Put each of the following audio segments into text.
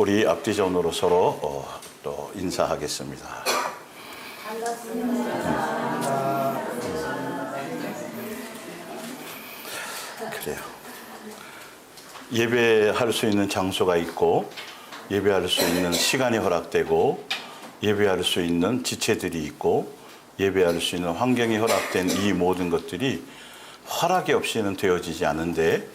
우리 앞뒤전으로 서로 또 인사하겠습니다. 그래요. 예배할 수 있는 장소가 있고, 예배할 수 있는 시간이 허락되고, 예배할 수 있는 지체들이 있고, 예배할 수 있는 환경이 허락된 이 모든 것들이 허락이 없이는 되어지지 않은데,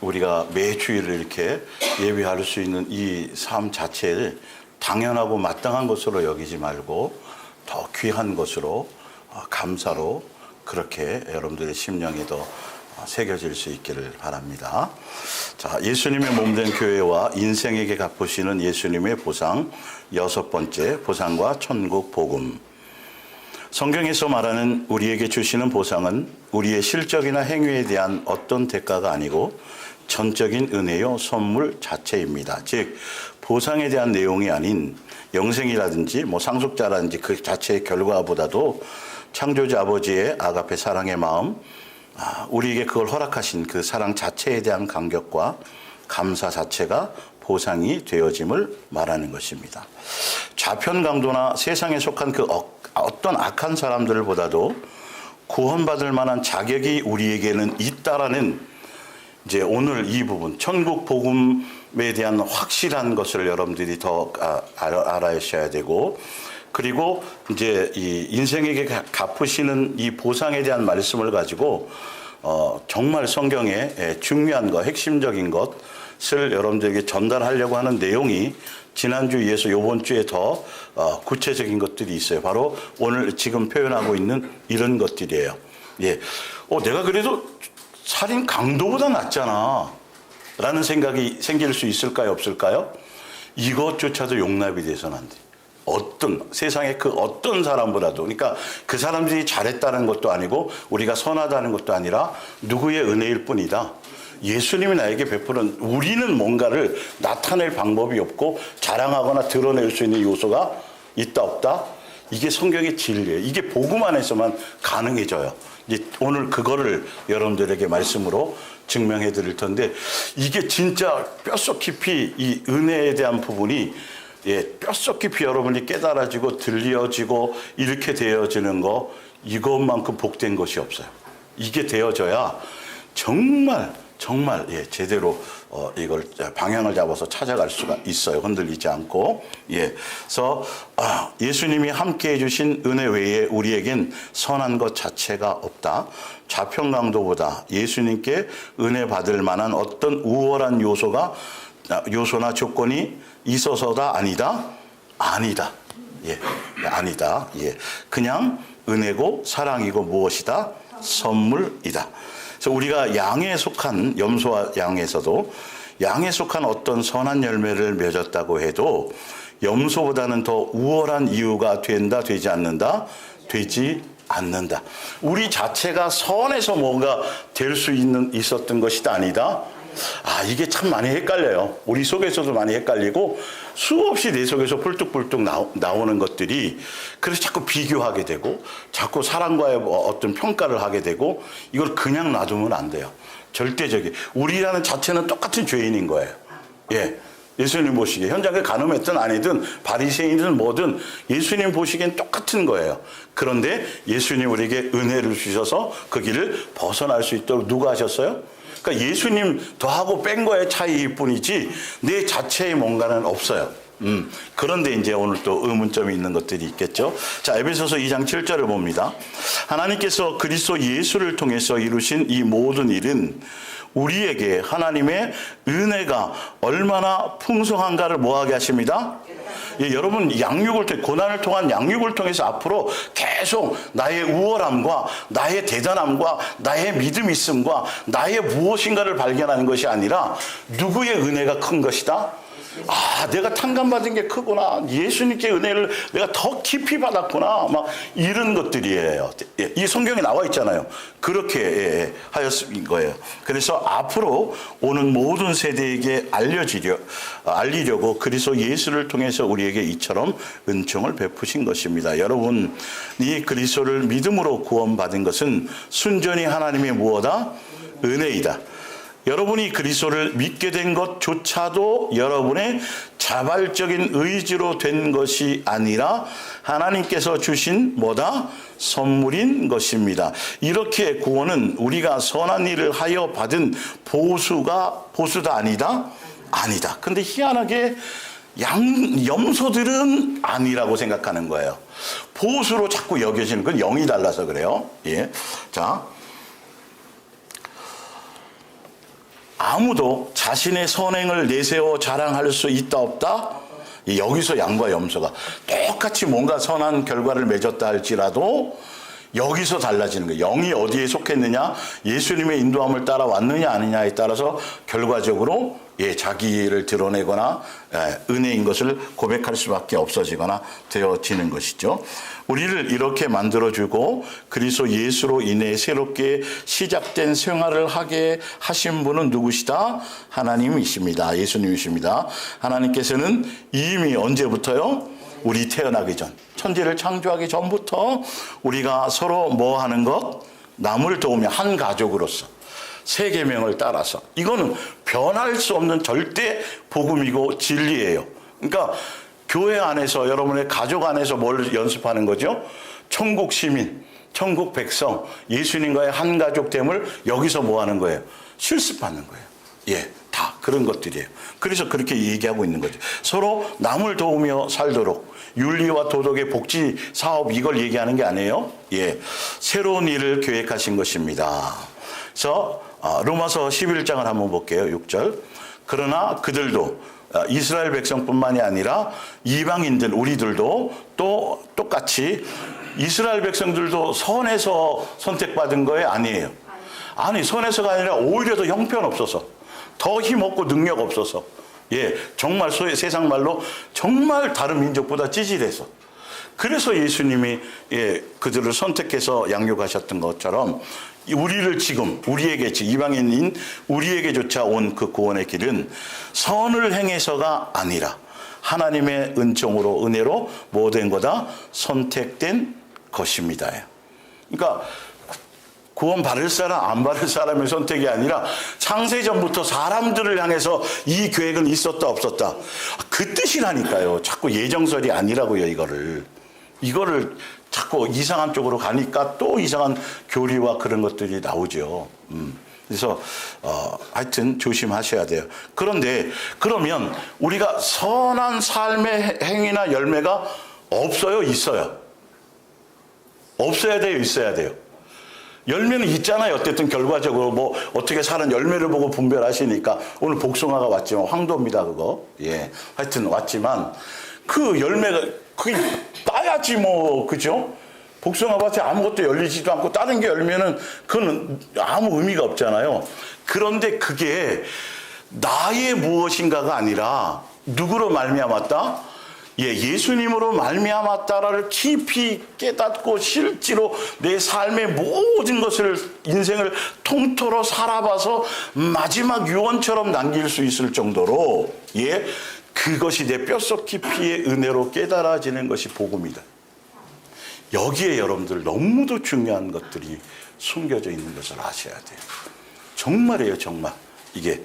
우리가 매주일을 이렇게 예배할 수 있는 이 삶 자체를 당연하고 마땅한 것으로 여기지 말고 더 귀한 것으로, 감사로 그렇게 여러분들의 심령에도 새겨질 수 있기를 바랍니다. 자, 예수님의 몸된 교회와 인생에게 갚으시는 예수님의 보상, 6번째, 보상과 천국 복음. 성경에서 말하는 우리에게 주시는 보상은 우리의 실적이나 행위에 대한 어떤 대가가 아니고 전적인 은혜요 선물 자체입니다. 즉 보상에 대한 내용이 아닌 영생이라든지 상속자라든지 그 자체의 결과보다도 창조주 아버지의 아가페 사랑의 마음, 우리에게 그걸 허락하신 그 사랑 자체에 대한 감격과 감사 자체가 보상이 되어짐을 말하는 것입니다. 좌편 강도나 세상에 속한 그 어떤 악한 사람들보다도 구원받을 만한 자격이 우리에게는 있다라는, 이제 오늘 이 부분, 천국 복음에 대한 확실한 것을 여러분들이 더 알아야셔야 되고, 그리고 이제 이 인생에게 갚으시는 이 보상에 대한 말씀을 가지고 정말 성경의 중요한 것, 핵심적인 것을 여러분들에게 전달하려고 하는 내용이 지난주에 이어서 이번 주에 더 구체적인 것들이 있어요. 바로 오늘 지금 표현하고 있는 이런 것들이에요. 예, 내가 그래도 살인 강도보다 낫잖아 라는 생각이 생길 수 있을까요, 없을까요? 이것조차도 용납이 돼서는 안 돼. 세상의 그 어떤 사람보다도, 그러니까 그 사람들이 잘했다는 것도 아니고 우리가 선하다는 것도 아니라 누구의 은혜일 뿐이다. 예수님이 나에게 베푸는, 우리는 뭔가를 나타낼 방법이 없고 자랑하거나 드러낼 수 있는 요소가 있다 없다? 이게 성경의 진리예요. 이게 복음 안에서만 가능해져요. 이제 오늘 그거를 여러분들에게 말씀으로 증명해 드릴 텐데, 이게 진짜 뼛속 깊이 이 은혜에 대한 부분이 뼛속 깊이 여러분이 깨달아지고 들려지고 이렇게 되어지는 거, 이것만큼 복된 것이 없어요. 이게 되어져야 정말 제대로 이걸 방향을 잡아서 찾아갈 수가 있어요. 흔들리지 않고. 그래서 예수님이 함께 해주신 은혜 외에 우리에겐 선한 것 자체가 없다. 좌편강도보다 예수님께 은혜 받을 만한 어떤 우월한 요소나 조건이 있어서다? 아니다? 아니다. 아니다. 그냥 은혜고 사랑이고 무엇이다? 선물이다. 그래서 우리가 양에 속한, 염소와 양에서도 양에 속한 어떤 선한 열매를 맺었다고 해도 염소보다는 더 우월한 이유가 된다, 되지 않는다? 되지 않는다. 우리 자체가 선해서 뭔가 될 수 있었던 것이다, 아니다? 이게 참 많이 헷갈려요. 우리 속에서도 많이 헷갈리고 수없이 내 속에서 뿔뚝뿔뚝 나오는 것들이, 그래서 자꾸 비교하게 되고 자꾸 사람과의 어떤 평가를 하게 되고, 이걸 그냥 놔두면 안 돼요. 절대적인, 우리라는 자체는 똑같은 죄인인 거예요. 예수님 보시기에 현장에 간음했든 아니든 바리새인이든 뭐든 예수님 보시기엔 똑같은 거예요. 그런데 예수님 우리에게 은혜를 주셔서 그 길을 벗어날 수 있도록 누가 하셨어요? 그러니까 예수님 더하고 뺀 거의 차이일 뿐이지 내 자체의 뭔가는 없어요. 그런데 이제 오늘 또 의문점이 있는 것들이 있겠죠. 자, 에베소서 2장 7절을 봅니다. 하나님께서 그리스도 예수를 통해서 이루신 이 모든 일은 우리에게 하나님의 은혜가 얼마나 풍성한가를 뭐하게 하십니다. 여러분, 고난을 통한 양육을 통해서 앞으로 계속 나의 우월함과 나의 대단함과 나의 믿음 있음과 나의 무엇인가를 발견하는 것이 아니라 누구의 은혜가 큰 것이다? 내가 탕감받은 게 크구나. 예수님께 은혜를 내가 더 깊이 받았구나. 막 이런 것들이에요. 이 성경에 나와 있잖아요. 그렇게 하였을 거예요. 그래서 앞으로 오는 모든 세대에게 알리려고 그리스도 예수를 통해서 우리에게 이처럼 은총을 베푸신 것입니다. 여러분, 이 그리스도를 믿음으로 구원받은 것은 순전히 하나님의 무엇이다? 은혜이다. 여러분이 그리스도를 믿게 된 것조차도 여러분의 자발적인 의지로 된 것이 아니라 하나님께서 주신 뭐다? 선물인 것입니다. 이렇게 구원은 우리가 선한 일을 하여 받은 보수다 아니다? 아니다. 근데 희한하게 염소들은 아니라고 생각하는 거예요. 보수로 자꾸 여겨지는 건 영이 달라서 그래요. 예. 자. 아무도 자신의 선행을 내세워 자랑할 수 있다 없다? 여기서 양과 염소가 똑같이 뭔가 선한 결과를 맺었다 할지라도 여기서 달라지는 거예요. 영이 어디에 속했느냐, 예수님의 인도함을 따라왔느냐 아니냐에 따라서 결과적으로 자기를 드러내거나 은혜인 것을 고백할 수밖에 없어지거나 되어지는 것이죠. 우리를 이렇게 만들어주고 그리스도 예수로 인해 새롭게 시작된 생활을 하게 하신 분은 누구시다? 하나님이십니다. 예수님이십니다. 하나님께서는 이미 언제부터요? 우리 태어나기 전, 천지를 창조하기 전부터 우리가 서로 뭐 하는 것? 남을 도우며 한 가족으로서 세 계명을 따라서, 이거는 변할 수 없는 절대 복음이고 진리예요. 그러니까 교회 안에서, 여러분의 가족 안에서 뭘 연습하는 거죠? 천국 시민, 천국 백성, 예수님과의 한 가족됨을 여기서 뭐 하는 거예요? 실습하는 거예요. 예, 다 그런 것들이에요. 그래서 그렇게 얘기하고 있는 거죠. 서로 남을 도우며 살도록 윤리와 도덕의 복지 사업, 이걸 얘기하는 게 아니에요. 예, 새로운 일을 계획하신 것입니다. 그래서 로마서 11장을 한번 볼게요. 6절. 그러나 그들도 이스라엘 백성뿐만이 아니라 이방인들, 우리들도 또 똑같이 이스라엘 백성들도 선에서 선택받은 거에 아니에요. 아니, 선에서가 아니라 오히려 더 형편없어서, 더 힘없고 능력 없어서, 예, 정말 세상 말로 정말 다른 민족보다 찌질해서, 그래서 예수님이 그들을 선택해서 양육하셨던 것처럼 우리를 지금, 우리에게, 이방인인 우리에게조차 온 그 구원의 길은 선을 행해서가 아니라 하나님의 은총으로, 은혜로 뭐 된 거다? 선택된 것입니다. 그러니까 구원 받을 사람, 안 받을 사람의 선택이 아니라 창세전부터 사람들을 향해서 이 계획은 있었다 없었다, 그 뜻이라니까요. 자꾸 예정설이 아니라고요. 이거를 자꾸 이상한 쪽으로 가니까 또 이상한 교리와 그런 것들이 나오죠. 그래서 하여튼 조심하셔야 돼요. 그런데 그러면 우리가 선한 삶의 행위나 열매가 없어요? 있어요? 없어야 돼요? 있어야 돼요? 열매는 있잖아요. 어쨌든 결과적으로 뭐 어떻게 사는 열매를 보고 분별하시니까 오늘 복숭아가 왔지만 황도입니다. 그거. 예. 하여튼 왔지만 그 열매가 그게 따야지 뭐, 그죠? 복숭아밭에 아무것도 열리지도 않고 다른 게 열면은 그건 아무 의미가 없잖아요. 그런데 그게 나의 무엇인가가 아니라 누구로 말미암았다? 예수님으로 말미암았다를 깊이 깨닫고 실제로 내 삶의 모든 것을, 인생을 통틀어 살아봐서 마지막 유언처럼 남길 수 있을 정도로, 그것이 내 뼛속 깊이의 은혜로 깨달아지는 것이 복음이다. 여기에 여러분들 너무도 중요한 것들이 숨겨져 있는 것을 아셔야 돼요. 정말이에요, 정말. 이게,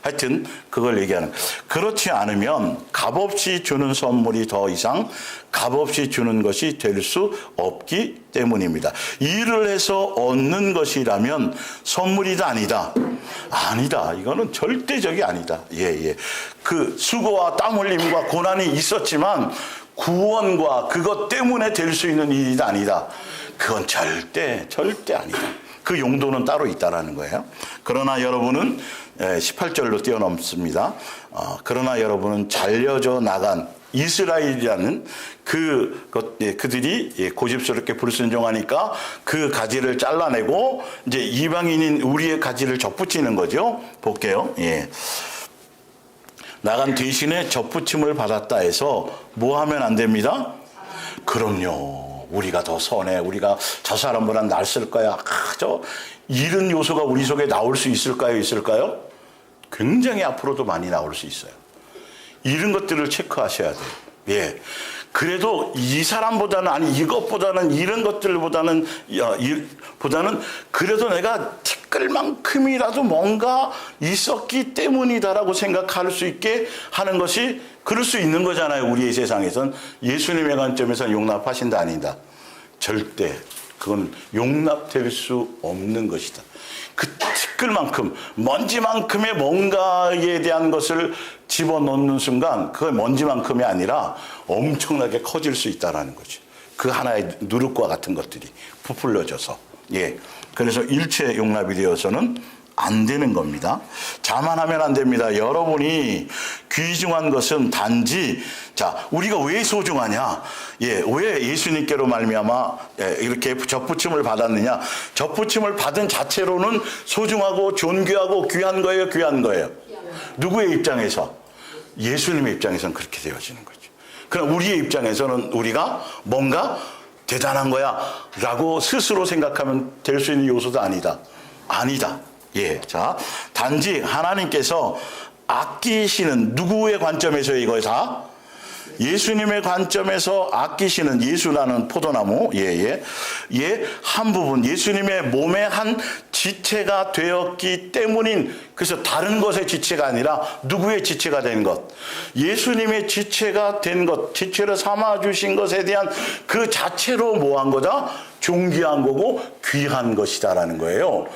하여튼 그걸 얘기하는 거예요. 그렇지 않으면 값없이 주는 선물이 더 이상 값없이 주는 것이 될 수 없기 때문입니다. 일을 해서 얻는 것이라면 선물이다 아니다? 아니다. 이거는 절대적이 아니다. 그 수고와 땀 흘림과 고난이 있었지만 구원과 그것 때문에 될 수 있는 일이다 아니다? 그건 절대 아니다. 그 용도는 따로 있다라는 거예요. 그러나 여러분은 18절로 뛰어넘습니다. 그러나 여러분은 잘려져 나간 이스라엘이라는 그들이 고집스럽게 불순종하니까 그 가지를 잘라내고 이제 이방인인 우리의 가지를 접붙이는 거죠. 볼게요. 나간 대신에 접붙임을 받았다 해서 뭐 하면 안 됩니다? 그럼요. 우리가 더 선해. 우리가 저 사람보다 낫을 거야. 이런 요소가 우리 속에 나올 수 있을까요? 있을까요? 굉장히 앞으로도 많이 나올 수 있어요. 이런 것들을 체크하셔야 돼요. 그래도 이 사람보다는, 아니 이것보다는, 이런 것들보다는 그래도 내가 티끌만큼이라도 뭔가 있었기 때문이다라고 생각할 수 있게 하는 것이, 그럴 수 있는 거잖아요. 우리의 세상에선. 예수님의 관점에서는 용납하신다 아니다. 절대 그건 용납될 수 없는 것이다. 그 티끌만큼, 먼지만큼의 뭔가에 대한 것을 집어넣는 순간 그게 먼지만큼이 아니라 엄청나게 커질 수 있다는 거죠. 그 하나의 누룩과 같은 것들이 부풀려져서. 예. 그래서 일체 용납이 되어서는 안 되는 겁니다. 자만하면 안 됩니다. 여러분이 귀중한 것은 단지, 자, 우리가 왜 소중하냐? 예, 왜 예수님께로 말미암아 이렇게 접붙임을 받았느냐? 접붙임을 받은 자체로는 소중하고 존귀하고 귀한 거예요, 귀한 거예요. 누구의 입장에서? 예수님의 입장에서는 그렇게 되어지는 거죠. 그럼 우리의 입장에서는 우리가 뭔가 대단한 거야 라고 스스로 생각하면 될 수 있는 요소도 아니다. 아니다. 예, 자, 단지 하나님께서 아끼시는, 누구의 관점에서 이거 다? 예수님의 관점에서 아끼시는, 예수라는 포도나무, 한 부분, 예수님의 몸의 한 지체가 되었기 때문인, 그래서 다른 것의 지체가 아니라 누구의 지체가 된 것, 예수님의 지체가 된 것, 지체로 삼아주신 것에 대한 그 자체로 뭐한 거다? 존귀한 거고 귀한 것이다라는 거예요.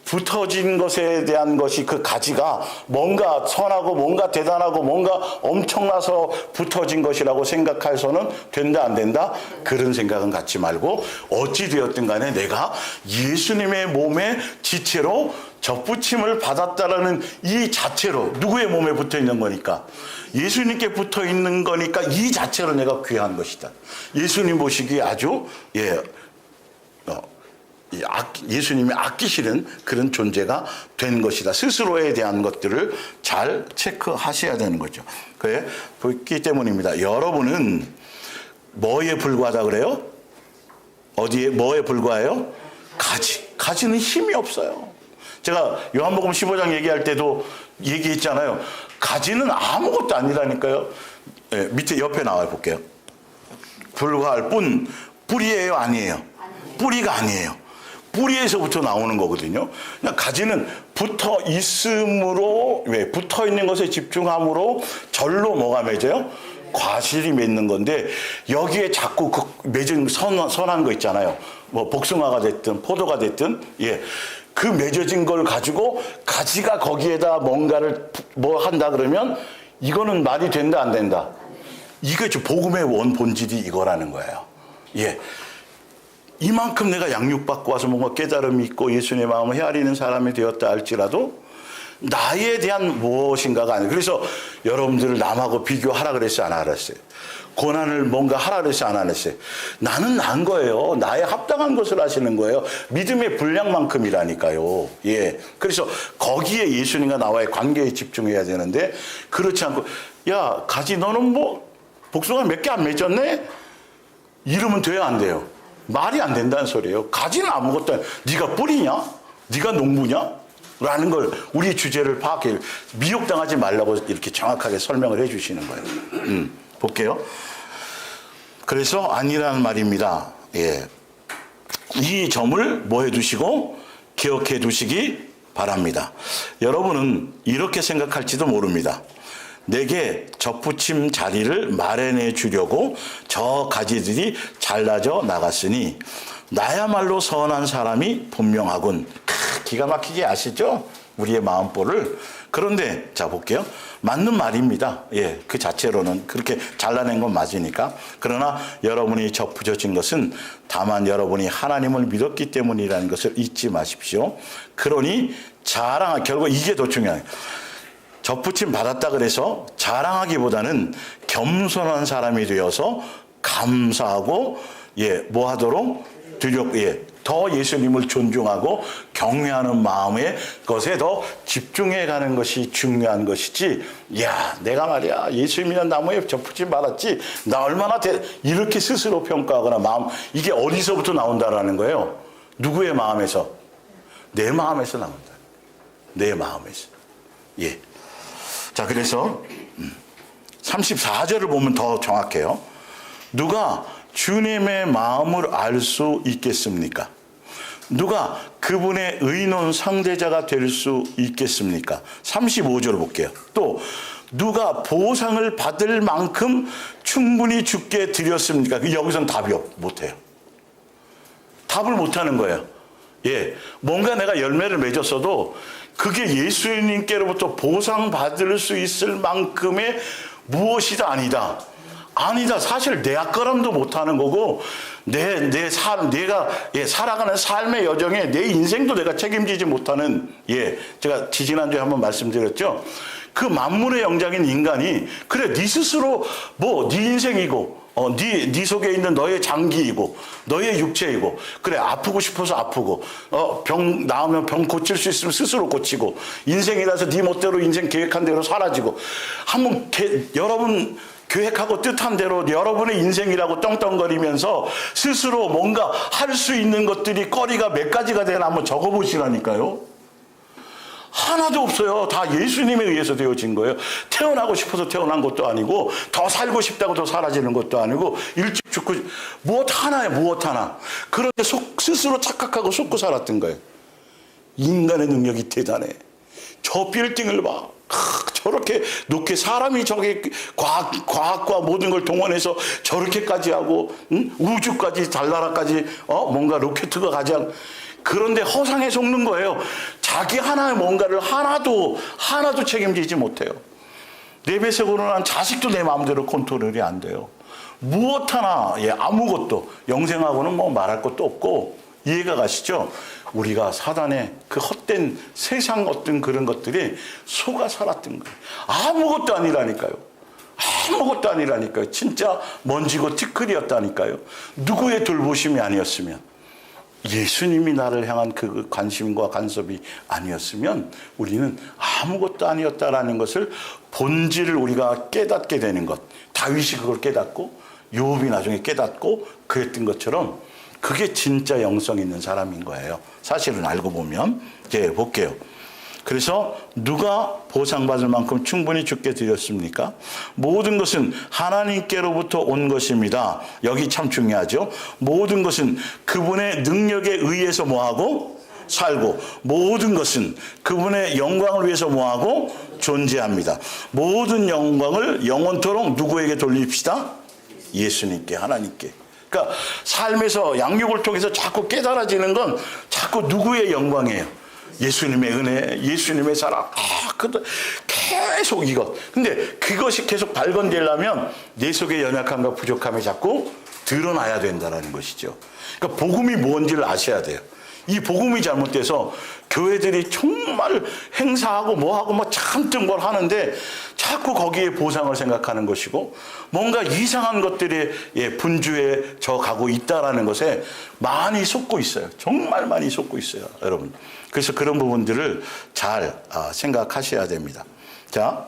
붙어진 것에 대한 것이, 그 가지가 뭔가 선하고 뭔가 대단하고 뭔가 엄청나서 붙어진 것이라고 생각해서는 된다 안 된다? 그런 생각은 갖지 말고 어찌 되었든 간에 내가 예수님의 몸의 지체로 접붙임을 받았다라는 이 자체로, 누구의 몸에 붙어 있는 거니까? 예수님께 붙어 있는 거니까 이 자체로 내가 귀한 것이다. 예수님 보시기에 아주 예수님이 아끼시는 그런 존재가 된 것이다. 스스로에 대한 것들을 잘 체크하셔야 되는 거죠. 그렇기 때문입니다. 여러분은 뭐에 불과하다 그래요? 어디에, 뭐에 불과해요? 가지는 힘이 없어요. 제가 요한복음 15장 얘기할 때도 얘기했잖아요. 가지는 아무것도 아니라니까요. 예, 밑에 옆에 나와 볼게요. 불과할 뿐, 뿌리예요, 아니에요? 뿌리가 아니에요. 뿌리에서부터 나오는 거거든요. 그냥 가지는 붙어 있음으로, 왜? 붙어 있는 것에 집중함으로 절로 뭐가 맺어요? 과실이 맺는 건데, 여기에 자꾸 그 맺은 선한 거 있잖아요. 뭐 복숭아가 됐든 포도가 됐든, 예. 그 맺어진 걸 가지고 가지가 거기에다 뭔가를 뭐 한다 그러면 이거는 말이 된다 안 된다? 이게 복음의 원 본질이 이거라는 거예요. 예. 이만큼 내가 양육받고 와서 뭔가 깨달음이 있고 예수님의 마음을 헤아리는 사람이 되었다 할지라도 나에 대한 무엇인가가 아니에요. 그래서 여러분들을 남하고 비교하라 그랬어요, 안 하랬어요? 고난을 뭔가 하라 그랬어요, 안 하랬어요? 나는 난 거예요. 나에 합당한 것을 하시는 거예요. 믿음의 분량만큼이라니까요. 예. 그래서 거기에 예수님과 나와의 관계에 집중해야 되는데, 그렇지 않고, 야, 가지 너는 뭐 복숭아 몇 개 안 맺었네? 이러면 돼요, 안 돼요? 말이 안 된다는 소리예요. 가지는 아무것도 아니야. 네가 뿌리냐? 네가 농부냐? 라는 걸, 우리 주제를 파악해, 미혹당하지 말라고 이렇게 정확하게 설명을 해 주시는 거예요. 볼게요. 그래서 아니라는 말입니다. 예. 이 점을 뭐 해 두시고 기억해 두시기 바랍니다. 여러분은 이렇게 생각할지도 모릅니다. 내게 접붙임 자리를 마련해 주려고 저 가지들이 잘라져 나갔으니 나야말로 선한 사람이 분명하군. 기가 막히게 아시죠? 우리의 마음보를. 그런데 자 볼게요. 맞는 말입니다. 예, 그 자체로는 그렇게 잘라낸 건 맞으니까. 그러나 여러분이 접붙여진 것은 다만 여러분이 하나님을 믿었기 때문이라는 것을 잊지 마십시오. 그러니 결국 이게 더 중요해요. 접붙임 받았다 그래서 자랑하기보다는 겸손한 사람이 되어서 감사하고, 예, 뭐 하도록? 더 예수님을 존중하고 경외하는 마음의 것에 더 집중해 가는 것이 중요한 것이지, 야, 내가 말이야, 예수님이란 나무에 접붙임 받았지, 나 얼마나 이렇게 스스로 평가하거나 이게 어디서부터 나온다라는 거예요? 누구의 마음에서? 내 마음에서 나온다. 내 마음에서. 예. 자, 그래서 34절을 보면 더 정확해요. 누가 주님의 마음을 알 수 있겠습니까? 누가 그분의 의논 상대자가 될 수 있겠습니까? 35절 볼게요. 또 누가 보상을 받을 만큼 충분히 주께 드렸습니까? 여기서는 답이 못해요. 답을 못하는 거예요. 예, 뭔가 내가 열매를 맺었어도 그게 예수님께로부터 보상받을 수 있을 만큼의 무엇이다 아니다. 아니다. 사실 내 앞가람도 못하는 거고 내가 살아가는 삶의 여정에 내 인생도 내가 책임지지 못하는, 제가 지지난주에 한번 말씀드렸죠. 그 만물의 영장인 인간이 그래 네 스스로 네 인생이고 네 속에 있는 너의 장기이고 너의 육체이고, 그래 아프고 싶어서 아프고 병 나으면 병 고칠 수 있으면 스스로 고치고, 인생이라서 네 멋대로 인생 계획한 대로 사라지고, 한번 여러분 계획하고 뜻한 대로 여러분의 인생이라고 떵떵거리면서 스스로 뭔가 할 수 있는 것들이 거리가 몇 가지가 되나 한번 적어보시라니까요. 하나도 없어요. 다 예수님에 의해서 되어진 거예요. 태어나고 싶어서 태어난 것도 아니고, 더 살고 싶다고 더 사라지는 것도 아니고, 일찍 죽고, 무엇 하나. 그런데 스스로 착각하고 속고 살았던 거예요. 인간의 능력이 대단해. 저 빌딩을 봐. 저렇게 높게 사람이 저게 과학과 모든 걸 동원해서 저렇게까지 하고, 우주까지 달나라까지 뭔가 로켓가 가지 않. 그런데 허상에 속는 거예요. 자기 하나의 뭔가를 하나도 책임지지 못해요. 내 뱃속으로 난 자식도 내 마음대로 컨트롤이 안 돼요. 무엇 하나, 아무것도, 영생하고는 뭐 말할 것도 없고, 이해가 가시죠? 우리가 사단의 그 헛된 세상 어떤 그런 것들이 속아 살았던 거예요. 아무것도 아니라니까요. 진짜 먼지고 티끌이었다니까요. 누구의 돌보심이 아니었으면, 예수님이 나를 향한 그 관심과 간섭이 아니었으면 우리는 아무것도 아니었다라는 것을, 본질을 우리가 깨닫게 되는 것. 다윗이 그걸 깨닫고 요업이 나중에 깨닫고 그랬던 것처럼, 그게 진짜 영성 있는 사람인 거예요. 사실은 알고 보면. 이제 볼게요. 그래서 누가 보상받을 만큼 충분히 주께 드렸습니까? 모든 것은 하나님께로부터 온 것입니다. 여기 참 중요하죠. 모든 것은 그분의 능력에 의해서 뭐하고? 살고, 모든 것은 그분의 영광을 위해서 뭐하고? 존재합니다. 모든 영광을 영원토록 누구에게 돌립시다? 예수님께, 하나님께. 그러니까 삶에서 양육을 통해서 자꾸 깨달아지는 건 자꾸 누구의 영광이에요? 예수님의 은혜, 예수님의 사랑. 계속 이것. 근데 그것이 계속 발견되려면 내 속의 연약함과 부족함이 자꾸 드러나야 된다는 것이죠. 그러니까 복음이 뭔지를 아셔야 돼요. 이 복음이 잘못돼서 교회들이 정말 행사하고 뭐하고 잔뜩 뭘 하는데 자꾸 거기에 보상을 생각하는 것이고, 뭔가 이상한 것들이 분주에 저 가고 있다라는 것에 많이 속고 있어요. 정말 많이 속고 있어요, 여러분. 그래서 그런 부분들을 잘 생각하셔야 됩니다. 자,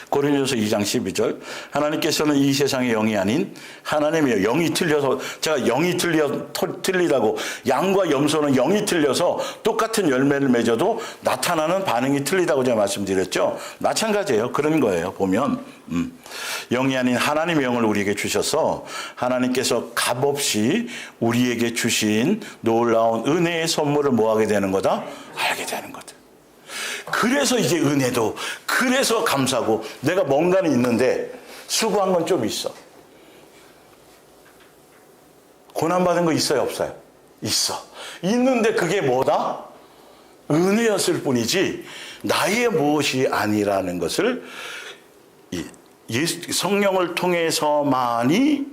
고린도서 2장 12절. 하나님께서는 이 세상의 영이 아닌 하나님이에요. 영이 틀려서, 제가 영이 틀리다고, 양과 염소는 영이 틀려서 똑같은 열매를 맺어도 나타나는 반응이 틀리다고 제가 말씀드렸죠. 마찬가지예요. 그런 거예요. 보면 영이 아닌 하나님의 영을 우리에게 주셔서 하나님께서 값없이 우리에게 주신 놀라운 은혜의 선물을 뭐하게 되는 거다? 알게 되는 거다. 그래서 이게 은혜도, 그래서 감사고, 내가 뭔가는 있는데 수고한 건 좀 있어. 고난받은 거 있어요, 없어요? 있어. 있는데 그게 뭐다? 은혜였을 뿐이지 나의 무엇이 아니라는 것을 성령을 통해서만이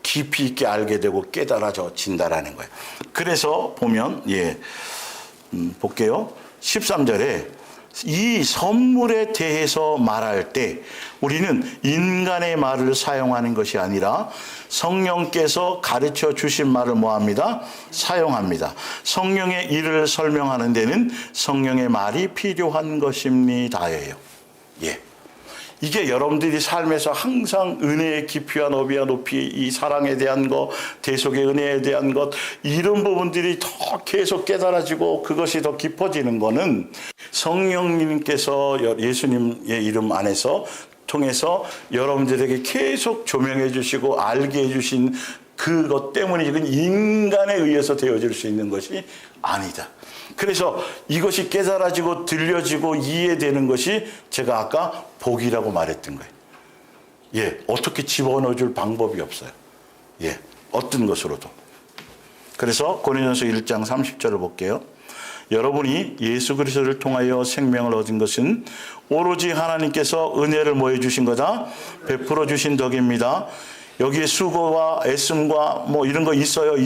깊이 있게 알게 되고 깨달아진다라는 거예요. 그래서 보면 볼게요. 13절에 이 선물에 대해서 말할 때 우리는 인간의 말을 사용하는 것이 아니라 성령께서 가르쳐 주신 말을 뭐합니다? 사용합니다. 성령의 일을 설명하는 데는 성령의 말이 필요한 것입니다예요. 이게 여러분들이 삶에서 항상 은혜의 깊이와 너비와 높이, 이 사랑에 대한 것, 대속의 은혜에 대한 것, 이런 부분들이 더 계속 깨달아지고 그것이 더 깊어지는 거는 성령님께서 예수님의 이름 안에서 통해서 여러분들에게 계속 조명해 주시고 알게 해 주신 그것 때문에 이건 인간에 의해서 되어질 수 있는 것이 아니다. 그래서 이것이 깨달아지고 들려지고 이해되는 것이 제가 아까 복이라고 말했던 거예요. 예, 어떻게 집어넣어 줄 방법이 없어요. 예, 어떤 것으로도. 그래서 고린도전서 1장 30절을 볼게요. 여러분이 예수 그리스도를 통하여 생명을 얻은 것은 오로지 하나님께서 은혜를 뭐 해주신 거다? 베풀어 주신 덕입니다. 여기에 수고와 애씀과 뭐 이런 거 있어요?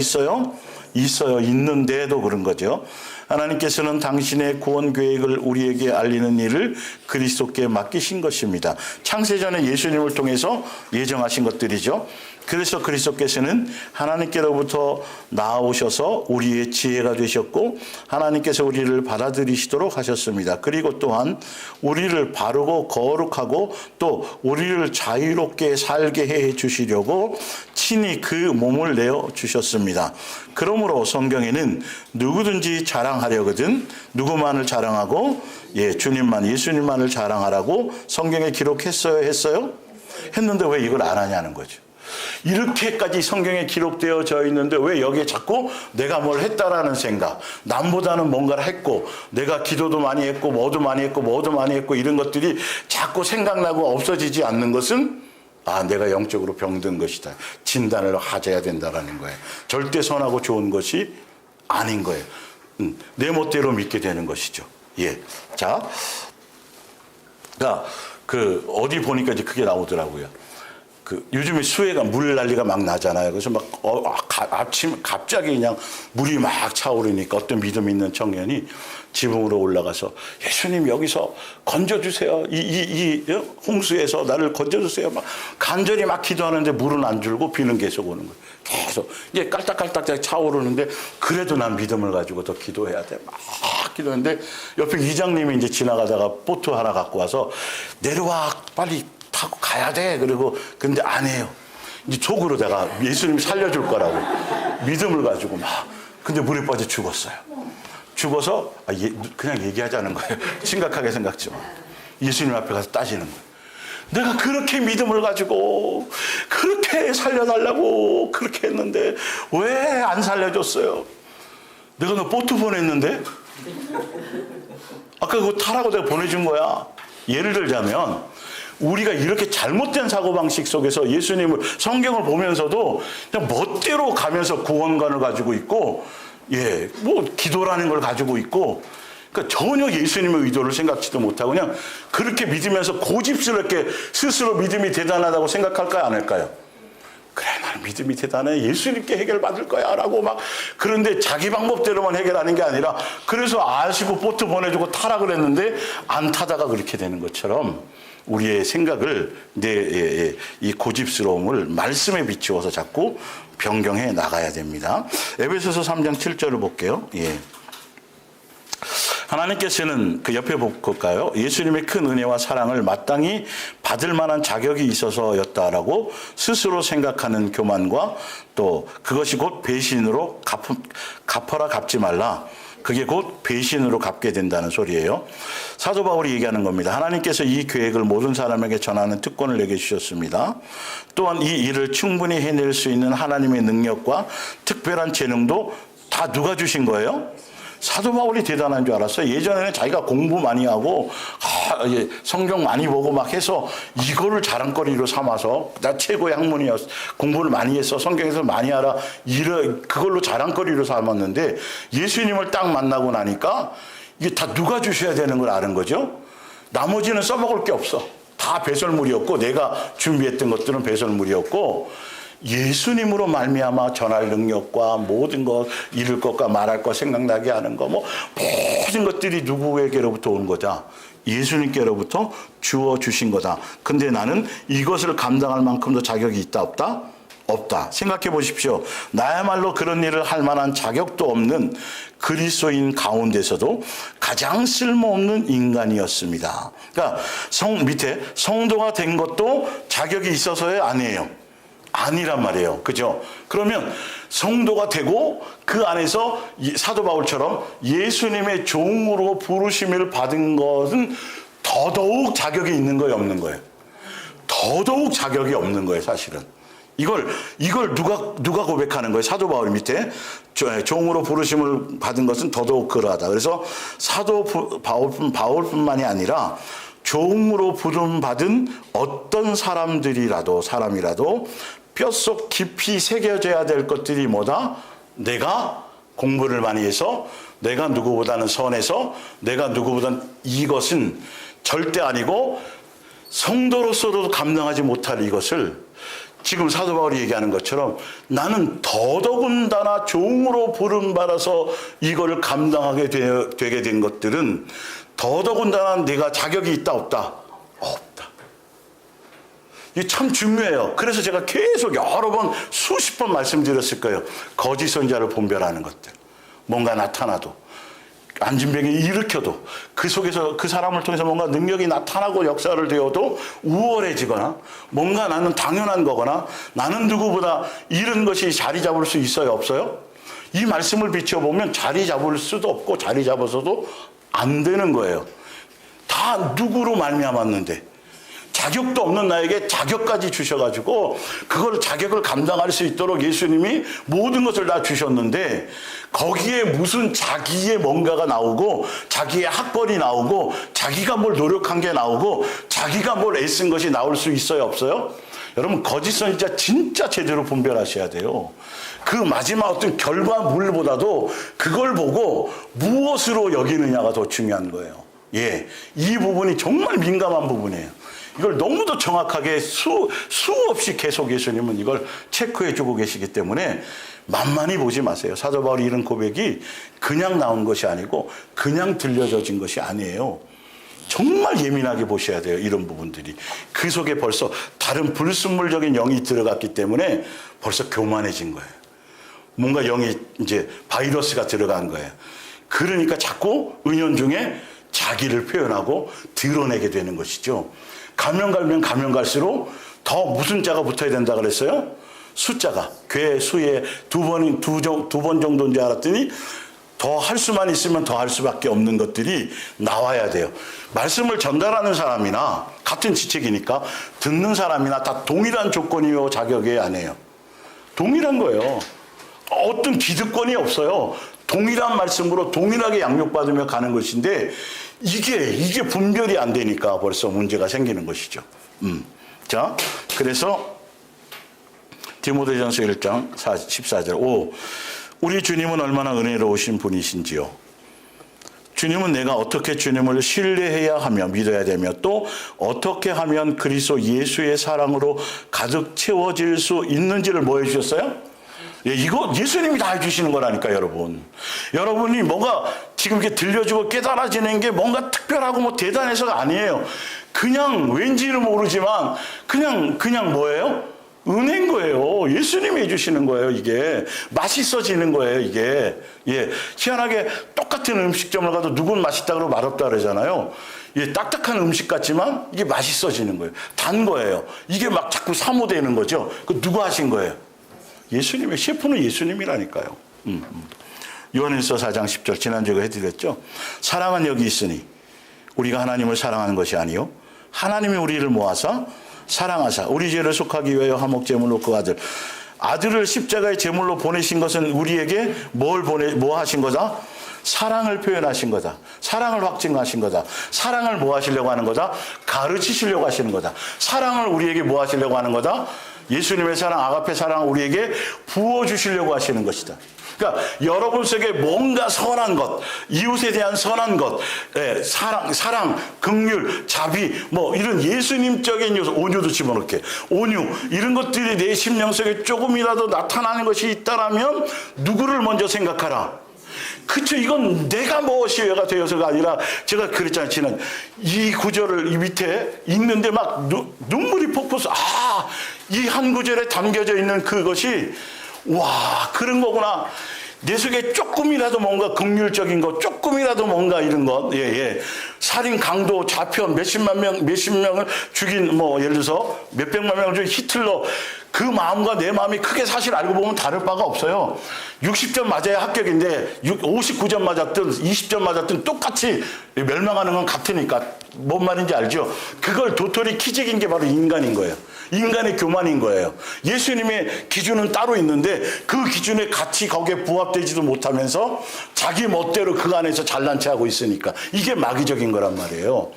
있는데도 그런 거죠. 하나님께서는 당신의 구원 계획을 우리에게 알리는 일을 그리스도께 맡기신 것입니다. 창세전에 예수님을 통해서 예정하신 것들이죠. 그래서 그리스도께서는 하나님께로부터 나오셔서 우리의 지혜가 되셨고 하나님께서 우리를 받아들이시도록 하셨습니다. 그리고 또한 우리를 바르고 거룩하고 또 우리를 자유롭게 살게 해 주시려고 친히 그 몸을 내어 주셨습니다. 그러므로 성경에는 누구든지 자랑하려거든 누구만을 자랑하고 주님만 예수님만을 자랑하라고 성경에 기록했어요? 했는데 왜 이걸 안 하냐는 거죠. 이렇게까지 성경에 기록되어져 있는데 왜 여기에 자꾸 내가 뭘 했다라는 생각, 남보다는 뭔가를 했고 내가 기도도 많이 했고 뭐도 많이 했고 이런 것들이 자꾸 생각나고 없어지지 않는 것은 내가 영적으로 병든 것이다. 진단을 가져야 된다라는 거예요. 절대 선하고 좋은 것이 아닌 거예요. 내 멋대로 믿게 되는 것이죠. 예. 자, 그러니까 어디 보니까 이제 그게 나오더라고요. 요즘에 수해가 물 난리가 막 나잖아요. 그래서 막 아침 갑자기 그냥 물이 막 차오르니까 어떤 믿음 있는 청년이 지붕으로 올라가서 예수님 여기서 건져주세요. 이 홍수에서 나를 건져주세요. 막 간절히 막 기도하는데 물은 안 줄고 비는 계속 오는 거예요. 계속 이제 깔딱깔딱 차오르는데 그래도 난 믿음을 가지고 더 기도해야 돼. 막 기도했는데 옆에 이장님이 이제 지나가다가 보트 하나 갖고 와서 내려와 빨리 타고 가야 돼. 그리고 근데 안 해요. 이제 속으로 내가 예수님이 살려줄 거라고 믿음을 가지고 막 근데 물에 빠져 죽었어요. 죽어서 그냥 얘기하자는 거예요. 심각하게 생각지만 예수님 앞에 가서 따지는 거예요. 내가 그렇게 믿음을 가지고 그렇게 살려달라고 그렇게 했는데 왜 안 살려줬어요? 내가 너 보트 보냈는데 아까 그거 타라고 내가 보내준 거야. 예를 들자면 우리가 이렇게 잘못된 사고방식 속에서 예수님을 성경을 보면서도 그냥 멋대로 가면서 구원관을 가지고 있고 뭐 기도라는 걸 가지고 있고 그러니까 전혀 예수님의 의도를 생각지도 못하고 그냥 그렇게 믿으면서 고집스럽게 스스로 믿음이 대단하다고 생각할까요? 안 할까요? 그래 나는 믿음이 대단해 예수님께 해결받을 거야 라고 막 그런데 자기 방법대로만 해결하는 게 아니라 그래서 아시고 보트 보내주고 타라 그랬는데 안 타다가 그렇게 되는 것처럼 우리의 생각을 이 고집스러움을 말씀에 비추어서 자꾸 변경해 나가야 됩니다. 에베소서 3장 7절을 볼게요. 하나님께서는 그 옆에 볼까요? 예수님의 큰 은혜와 사랑을 마땅히 받을 만한 자격이 있어서였다라고 스스로 생각하는 교만과 또 그것이 곧 배신으로 갚아라 갚지 말라. 그게 곧 배신으로 갚게 된다는 소리예요. 사도 바울이 얘기하는 겁니다. 하나님께서 이 계획을 모든 사람에게 전하는 특권을 내게 주셨습니다. 또한 이 일을 충분히 해낼 수 있는 하나님의 능력과 특별한 재능도 다 누가 주신 거예요? 사도 바울이 대단한 줄 알았어요. 예전에는 자기가 공부 많이 하고 성경 많이 보고 막 해서 이거를 자랑거리로 삼아서 나 최고의 학문이었어. 공부를 많이 했어. 성경에서 많이 알아. 그걸로 자랑거리로 삼았는데 예수님을 딱 만나고 나니까 이게 다 누가 주셔야 되는 걸 아는 거죠. 나머지는 써먹을 게 없어. 다 배설물이었고 내가 준비했던 것들은 배설물이었고 예수님으로 말미암아 전할 능력과 모든 것, 이룰 것과 말할 것, 생각나게 하는 거, 모든 것들이 누구에게로부터 온 거다. 예수님께로부터 주어 주신 거다. 근데 나는 이것을 감당할 만큼도 자격이 있다, 없다? 없다. 생각해 보십시오. 나야말로 그런 일을 할 만한 자격도 없는 그리스도인 가운데서도 가장 쓸모없는 인간이었습니다. 그러니까 밑에 성도가 된 것도 자격이 있어서의 아니에요. 아니란 말이에요. 그죠? 그러면 성도가 되고 그 안에서 사도 바울처럼 예수님의 종으로 부르심을 받은 것은 더더욱 자격이 있는 거예요, 없는 거예요? 더더욱 자격이 없는 거예요, 사실은. 이걸 누가 고백하는 거예요? 사도 바울 밑에 종으로 부르심을 받은 것은 더더욱 그러하다. 그래서 사도 바울뿐만이 아니라 종으로 부름 받은 어떤 사람이라도 뼛속 깊이 새겨져야 될 것들이 뭐다? 내가 공부를 많이 해서, 내가 누구보다는 선해서, 내가 누구보다는, 이것은 절대 아니고 성도로서도 감당하지 못할 이것을 지금 사도 바울이 얘기하는 것처럼 나는 더더군다나 종으로 부름받아서 이거를 감당하게 되게 된 것들은 더더군다나 내가 자격이 있다 없다? 없다. 이게 참 중요해요. 그래서 제가 계속 여러 번, 수십 번 말씀드렸을 거예요. 거짓 선지자를 분별하는 것들. 뭔가 나타나도, 안진병이 일으켜도, 그 속에서 그 사람을 통해서 뭔가 능력이 나타나고 역사를 되어도 우월해지거나, 뭔가 나는 당연한 거거나, 나는 누구보다 이런 것이 자리 잡을 수 있어요, 없어요? 이 말씀을 비춰보면 자리 잡을 수도 없고 자리 잡아서도 안 되는 거예요. 다 누구로 말미암았는데, 자격도 없는 나에게 자격까지 주셔가지고 그걸 자격을 감당할 수 있도록 예수님이 모든 것을 다 주셨는데, 거기에 무슨 자기의 뭔가가 나오고 자기의 학벌이 나오고 자기가 뭘 노력한 게 나오고 자기가 뭘 애쓴 것이 나올 수 있어요, 없어요? 여러분, 거짓 선지자 진짜 제대로 분별하셔야 돼요. 그 마지막 어떤 결과물보다도 그걸 보고 무엇으로 여기느냐가 더 중요한 거예요. 예, 이 부분이 정말 민감한 부분이에요. 이걸 너무도 정확하게 수없이 계속 예수님은 이걸 체크해주고 계시기 때문에 만만히 보지 마세요. 사도 바울이 이런 고백이 그냥 나온 것이 아니고 그냥 들려져진 것이 아니에요. 정말 예민하게 보셔야 돼요, 이런 부분들이. 그 속에 벌써 다른 불순물적인 영이 들어갔기 때문에 벌써 교만해진 거예요. 뭔가 영이 이제 바이러스가 들어간 거예요. 그러니까 자꾸 은연중에 자기를 표현하고 드러내게 되는 것이죠. 가면 갈수록 더 무슨 자가 붙어야 된다 그랬어요? 숫자가. 괴 수에 두 번 정도인 줄 알았더니 더 할 수만 있으면 더 할 수밖에 없는 것들이 나와야 돼요. 말씀을 전달하는 사람이나 같은 지책이니까 듣는 사람이나 다 동일한 조건이요 자격이 아니에요. 동일한 거예요. 어떤 기득권이 없어요. 동일한 말씀으로 동일하게 양육받으며 가는 것인데 이게 분별이 안 되니까 벌써 문제가 생기는 것이죠. 자, 그래서 디모데전서 1장 14절. 5. 우리 주님은 얼마나 은혜로우신 분이신지요. 주님은 내가 어떻게 주님을 신뢰해야 하며 믿어야 되며 또 어떻게 하면 그리스도 예수의 사랑으로 가득 채워질 수 있는지를 뭐 해주셨어요? 예, 이거 예수님이 다 해주시는 거라니까, 여러분. 여러분이 뭔가 지금 이렇게 들려주고 깨달아지는 게 뭔가 특별하고 뭐 대단해서가 아니에요. 그냥 왠지는 모르지만 그냥 뭐예요? 은혜인 거예요. 예수님이 해주시는 거예요, 이게. 맛있어지는 거예요, 이게. 예, 희한하게 똑같은 음식점을 가도 누군 맛있다 그러고 맛없다 그러잖아요. 예, 딱딱한 음식 같지만 이게 맛있어지는 거예요. 단 거예요. 이게 막 자꾸 사모되는 거죠. 그 누가 하신 거예요? 예수님의 셰프는 예수님이라니까요. 요한일서 4장 10절 지난주에 해드렸죠. 사랑은 여기 있으니 우리가 하나님을 사랑하는 것이 아니요 하나님이 우리를 모아서 사랑하사 우리 죄를 속하기 위하여 화목제물로 그 아들을 십자가의 제물로 보내신 것은 우리에게 뭐 하신 거다? 사랑을 표현하신 거다. 사랑을 확증하신 거다. 사랑을 뭐 하시려고 하는 거다? 가르치시려고 하시는 거다. 사랑을 우리에게 뭐 하시려고 하는 거다? 예수님의 사랑, 아가페 사랑을 우리에게 부어주시려고 하시는 것이다. 그러니까 여러분 속에 뭔가 선한 것, 이웃에 대한 선한 것, 사랑, 긍휼, 자비, 뭐 이런 예수님적인 요소, 온유도 집어넣게, 온유, 이런 것들이 내 심령 속에 조금이라도 나타나는 것이 있다라면 누구를 먼저 생각하라? 그쵸, 이건 내가 무엇이어가 되어서가 아니라 제가 그랬잖아요. 지난 이 구절을 이 밑에 읽는데 막 눈물이 폭포 이 한 구절에 담겨져 있는 그것이 와, 그런 거구나. 내 속에 조금이라도 뭔가 긍휼적인 것, 조금이라도 뭔가 이런 것, 살인, 강도, 자편, 몇십 명을 죽인, 뭐, 예를 들어서 몇백만 명을 죽인 히틀러, 그 마음과 내 마음이 크게 사실 알고 보면 다를 바가 없어요. 60점 맞아야 합격인데 59점 맞았든 20점 맞았든 똑같이 멸망하는 건 같으니까. 뭔 말인지 알죠? 그걸 도토리 키재기인 게 바로 인간인 거예요. 인간의 교만인 거예요. 예수님의 기준은 따로 있는데 그 기준에 같이 거기에 부합되지도 못하면서 자기 멋대로 그 안에서 잘난 체 하고 있으니까 이게 마귀적인 거란 말이에요.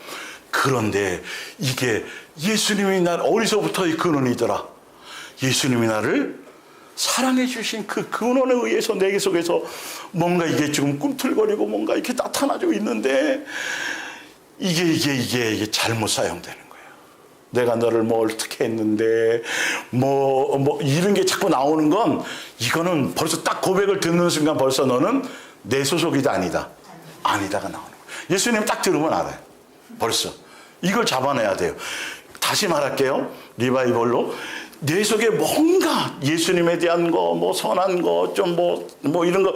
그런데 이게 예수님이 날 어디서부터 이 근원이더라. 예수님이 나를 사랑해 주신 그 근원에 의해서 내 속에서 뭔가 이게 지금 꿈틀거리고 뭔가 이렇게 나타나고 있는데 이게 잘못 사용되는 거예요. 내가 너를 뭐 어떻게 했는데 뭐 이런 게 자꾸 나오는 건 이거는 벌써 딱 고백을 듣는 순간 벌써 너는 내 소속이다 아니다가 나오는 거예요. 예수님 딱 들으면 알아요. 벌써 이걸 잡아내야 돼요. 다시 말할게요. 리바이벌로 내 속에 뭔가 예수님에 대한 거, 뭐 선한 거, 좀 뭐 이런 거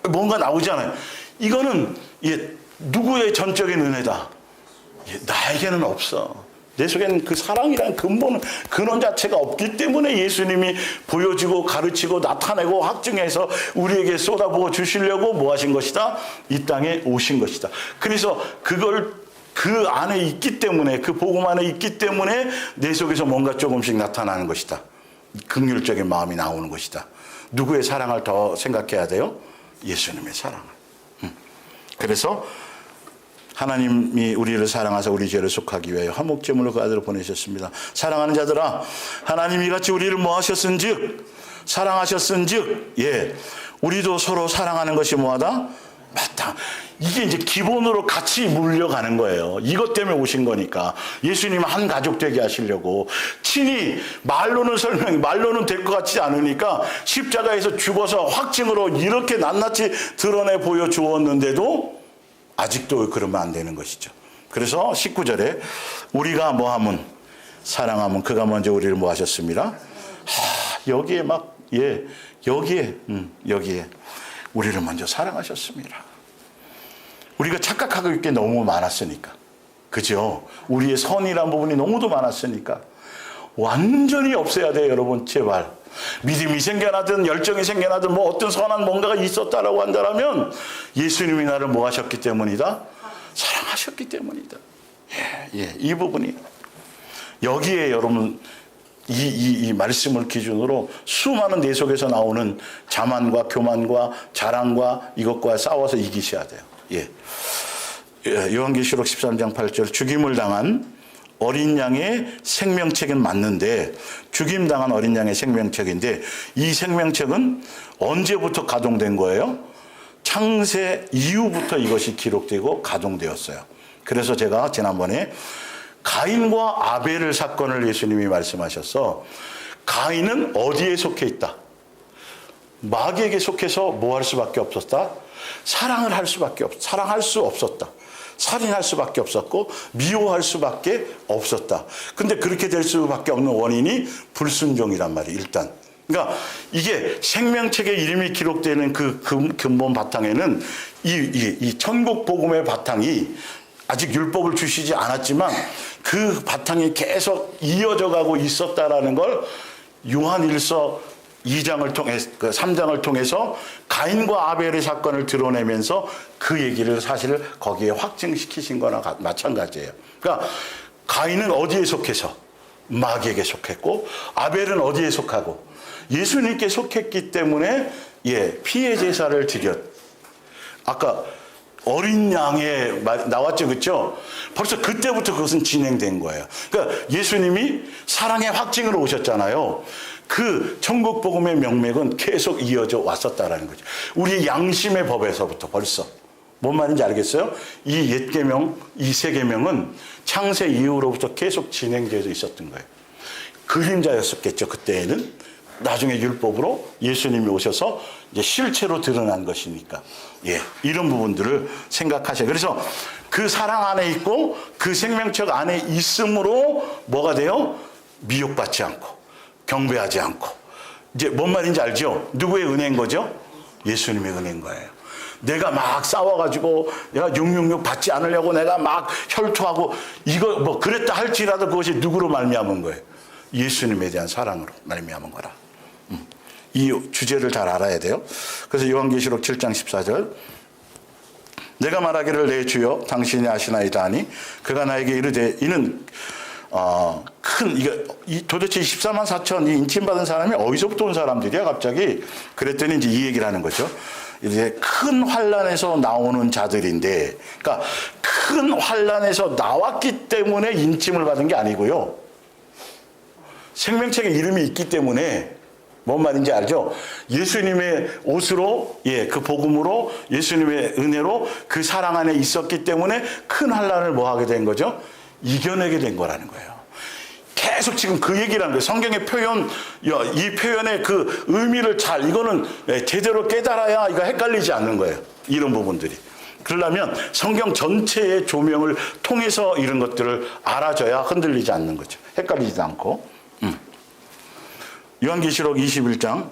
뭔가 나오잖아요. 이거는 누구의 전적인 은혜다. 나에게는 없어. 내 속에는 그 사랑이란 근원 자체가 없기 때문에 예수님이 보여주고 가르치고 나타내고 확증해서 우리에게 쏟아부어 주시려고 뭐 하신 것이다? 이 땅에 오신 것이다. 그래서 그걸 그 안에 있기 때문에, 그 복음 안에 있기 때문에 내 속에서 뭔가 조금씩 나타나는 것이다. 긍휼적인 마음이 나오는 것이다. 누구의 사랑을 더 생각해야 돼요? 예수님의 사랑을. 그래서 하나님이 우리를 사랑하사 우리 죄를 속하기 위하여 화목제물로 그 아들을 보내셨습니다. 사랑하는 자들아, 하나님이 이같이 우리를 뭐 하셨은즉, 사랑하셨은즉, 우리도 서로 사랑하는 것이 뭐하다? 맞다. 이게 이제 기본으로 같이 물려가는 거예요. 이것 때문에 오신 거니까. 예수님 한 가족 되게 하시려고. 친히 말로는 될 것 같지 않으니까 십자가에서 죽어서 확증으로 이렇게 낱낱이 드러내 보여주었는데도 아직도 그러면 안 되는 것이죠. 그래서 19절에 우리가 뭐하면 사랑하면 그가 먼저 우리를 뭐 하셨습니다. 여기에 여기에 우리를 먼저 사랑하셨습니다. 우리가 착각하고 있게 너무 많았으니까. 그죠? 우리의 선이란 부분이 너무도 많았으니까. 완전히 없애야 돼요, 여러분. 제발. 믿음이 생겨나든 열정이 생겨나든 뭐 어떤 선한 뭔가가 있었다라고 한다면 예수님이 나를 뭐 하셨기 때문이다? 사랑하셨기 때문이다. 이 부분이. 여기에 여러분 이 말씀을 기준으로 수많은 내 속에서 나오는 자만과 교만과 자랑과 이것과 싸워서 이기셔야 돼요. 요한계시록 13장 8절 죽임을 당한 어린 양의 생명책은 맞는데 죽임당한 어린 양의 생명책인데 이 생명책은 언제부터 가동된 거예요? 창세 이후부터 이것이 기록되고 가동되었어요. 그래서 제가 지난번에 가인과 아벨의 사건을 예수님이 말씀하셔서 가인은 어디에 속해 있다? 마귀에게 속해서 뭐 할 수밖에 없었다? 사랑할 수 없었다. 살인할 수밖에 없었고 미워할 수밖에 없었다. 근데 그렇게 될 수밖에 없는 원인이 불순종이란 말이에요. 일단. 그러니까 이게 생명책의 이름이 기록되는 그 근본 바탕에는 이 천국 복음의 바탕이 아직 율법을 주시지 않았지만 그 바탕이 계속 이어져 가고 있었다라는 걸 요한일서 2장을 통해서, 3장을 통해서 가인과 아벨의 사건을 드러내면서 그 얘기를 사실 거기에 확증시키신 거나 마찬가지예요. 그러니까 가인은 어디에 속해서? 마귀에게 속했고, 아벨은 어디에 속하고? 예수님께 속했기 때문에 피해 제사를 드렸. 아까 어린 양에 나왔죠, 그렇죠? 벌써 그때부터 그것은 진행된 거예요. 그러니까 예수님이 사랑의 확증으로 오셨잖아요. 그 천국 복음의 명맥은 계속 이어져 왔었다라는 거죠. 우리 양심의 법에서부터 벌써. 뭔 말인지 알겠어요? 이 옛 계명, 이 새 계명은 창세 이후로부터 계속 진행되어 있었던 거예요. 그림자였었겠죠, 그때에는. 나중에 율법으로 예수님이 오셔서 이제 실체로 드러난 것이니까. 이런 부분들을 생각하셔요. 그래서 그 사랑 안에 있고 그 생명책 안에 있음으로 뭐가 돼요? 미혹받지 않고 경배하지 않고. 이제 뭔 말인지 알죠? 누구의 은혜인 거죠? 예수님의 은혜인 거예요. 내가 막 싸워가지고 내가 666 받지 않으려고 내가 막 혈투하고 이거 뭐 그랬다 할지라도 그것이 누구로 말미암은 거예요? 예수님에 대한 사랑으로 말미암은 거라. 이 주제를 잘 알아야 돼요. 그래서 요한계시록 7장 14절 내가 말하기를 내 주여 당신이 아시나이다 하니 그가 나에게 이르되 이는 도대체 14만 4천 이 인침받은 사람이 어디서부터 온 사람들이야 갑자기. 그랬더니 이제 이 얘기를 하는 거죠. 이제 큰 환난에서 나오는 자들인데, 그러니까 큰 환난에서 나왔기 때문에 인침을 받은 게 아니고요. 생명책에 이름이 있기 때문에, 뭔 말인지 알죠? 예수님의 옷으로, 그 복음으로, 예수님의 은혜로 그 사랑 안에 있었기 때문에 큰 환난을 뭐 하게 된 거죠? 이겨내게 된 거라는 거예요. 계속 지금 그 얘기를 하는 거예요. 성경의 표현, 이 표현의 그 의미를 이거는 제대로 깨달아야 이거 헷갈리지 않는 거예요. 이런 부분들이. 그러려면 성경 전체의 조명을 통해서 이런 것들을 알아줘야 흔들리지 않는 거죠. 헷갈리지도 않고. 요한계시록 21장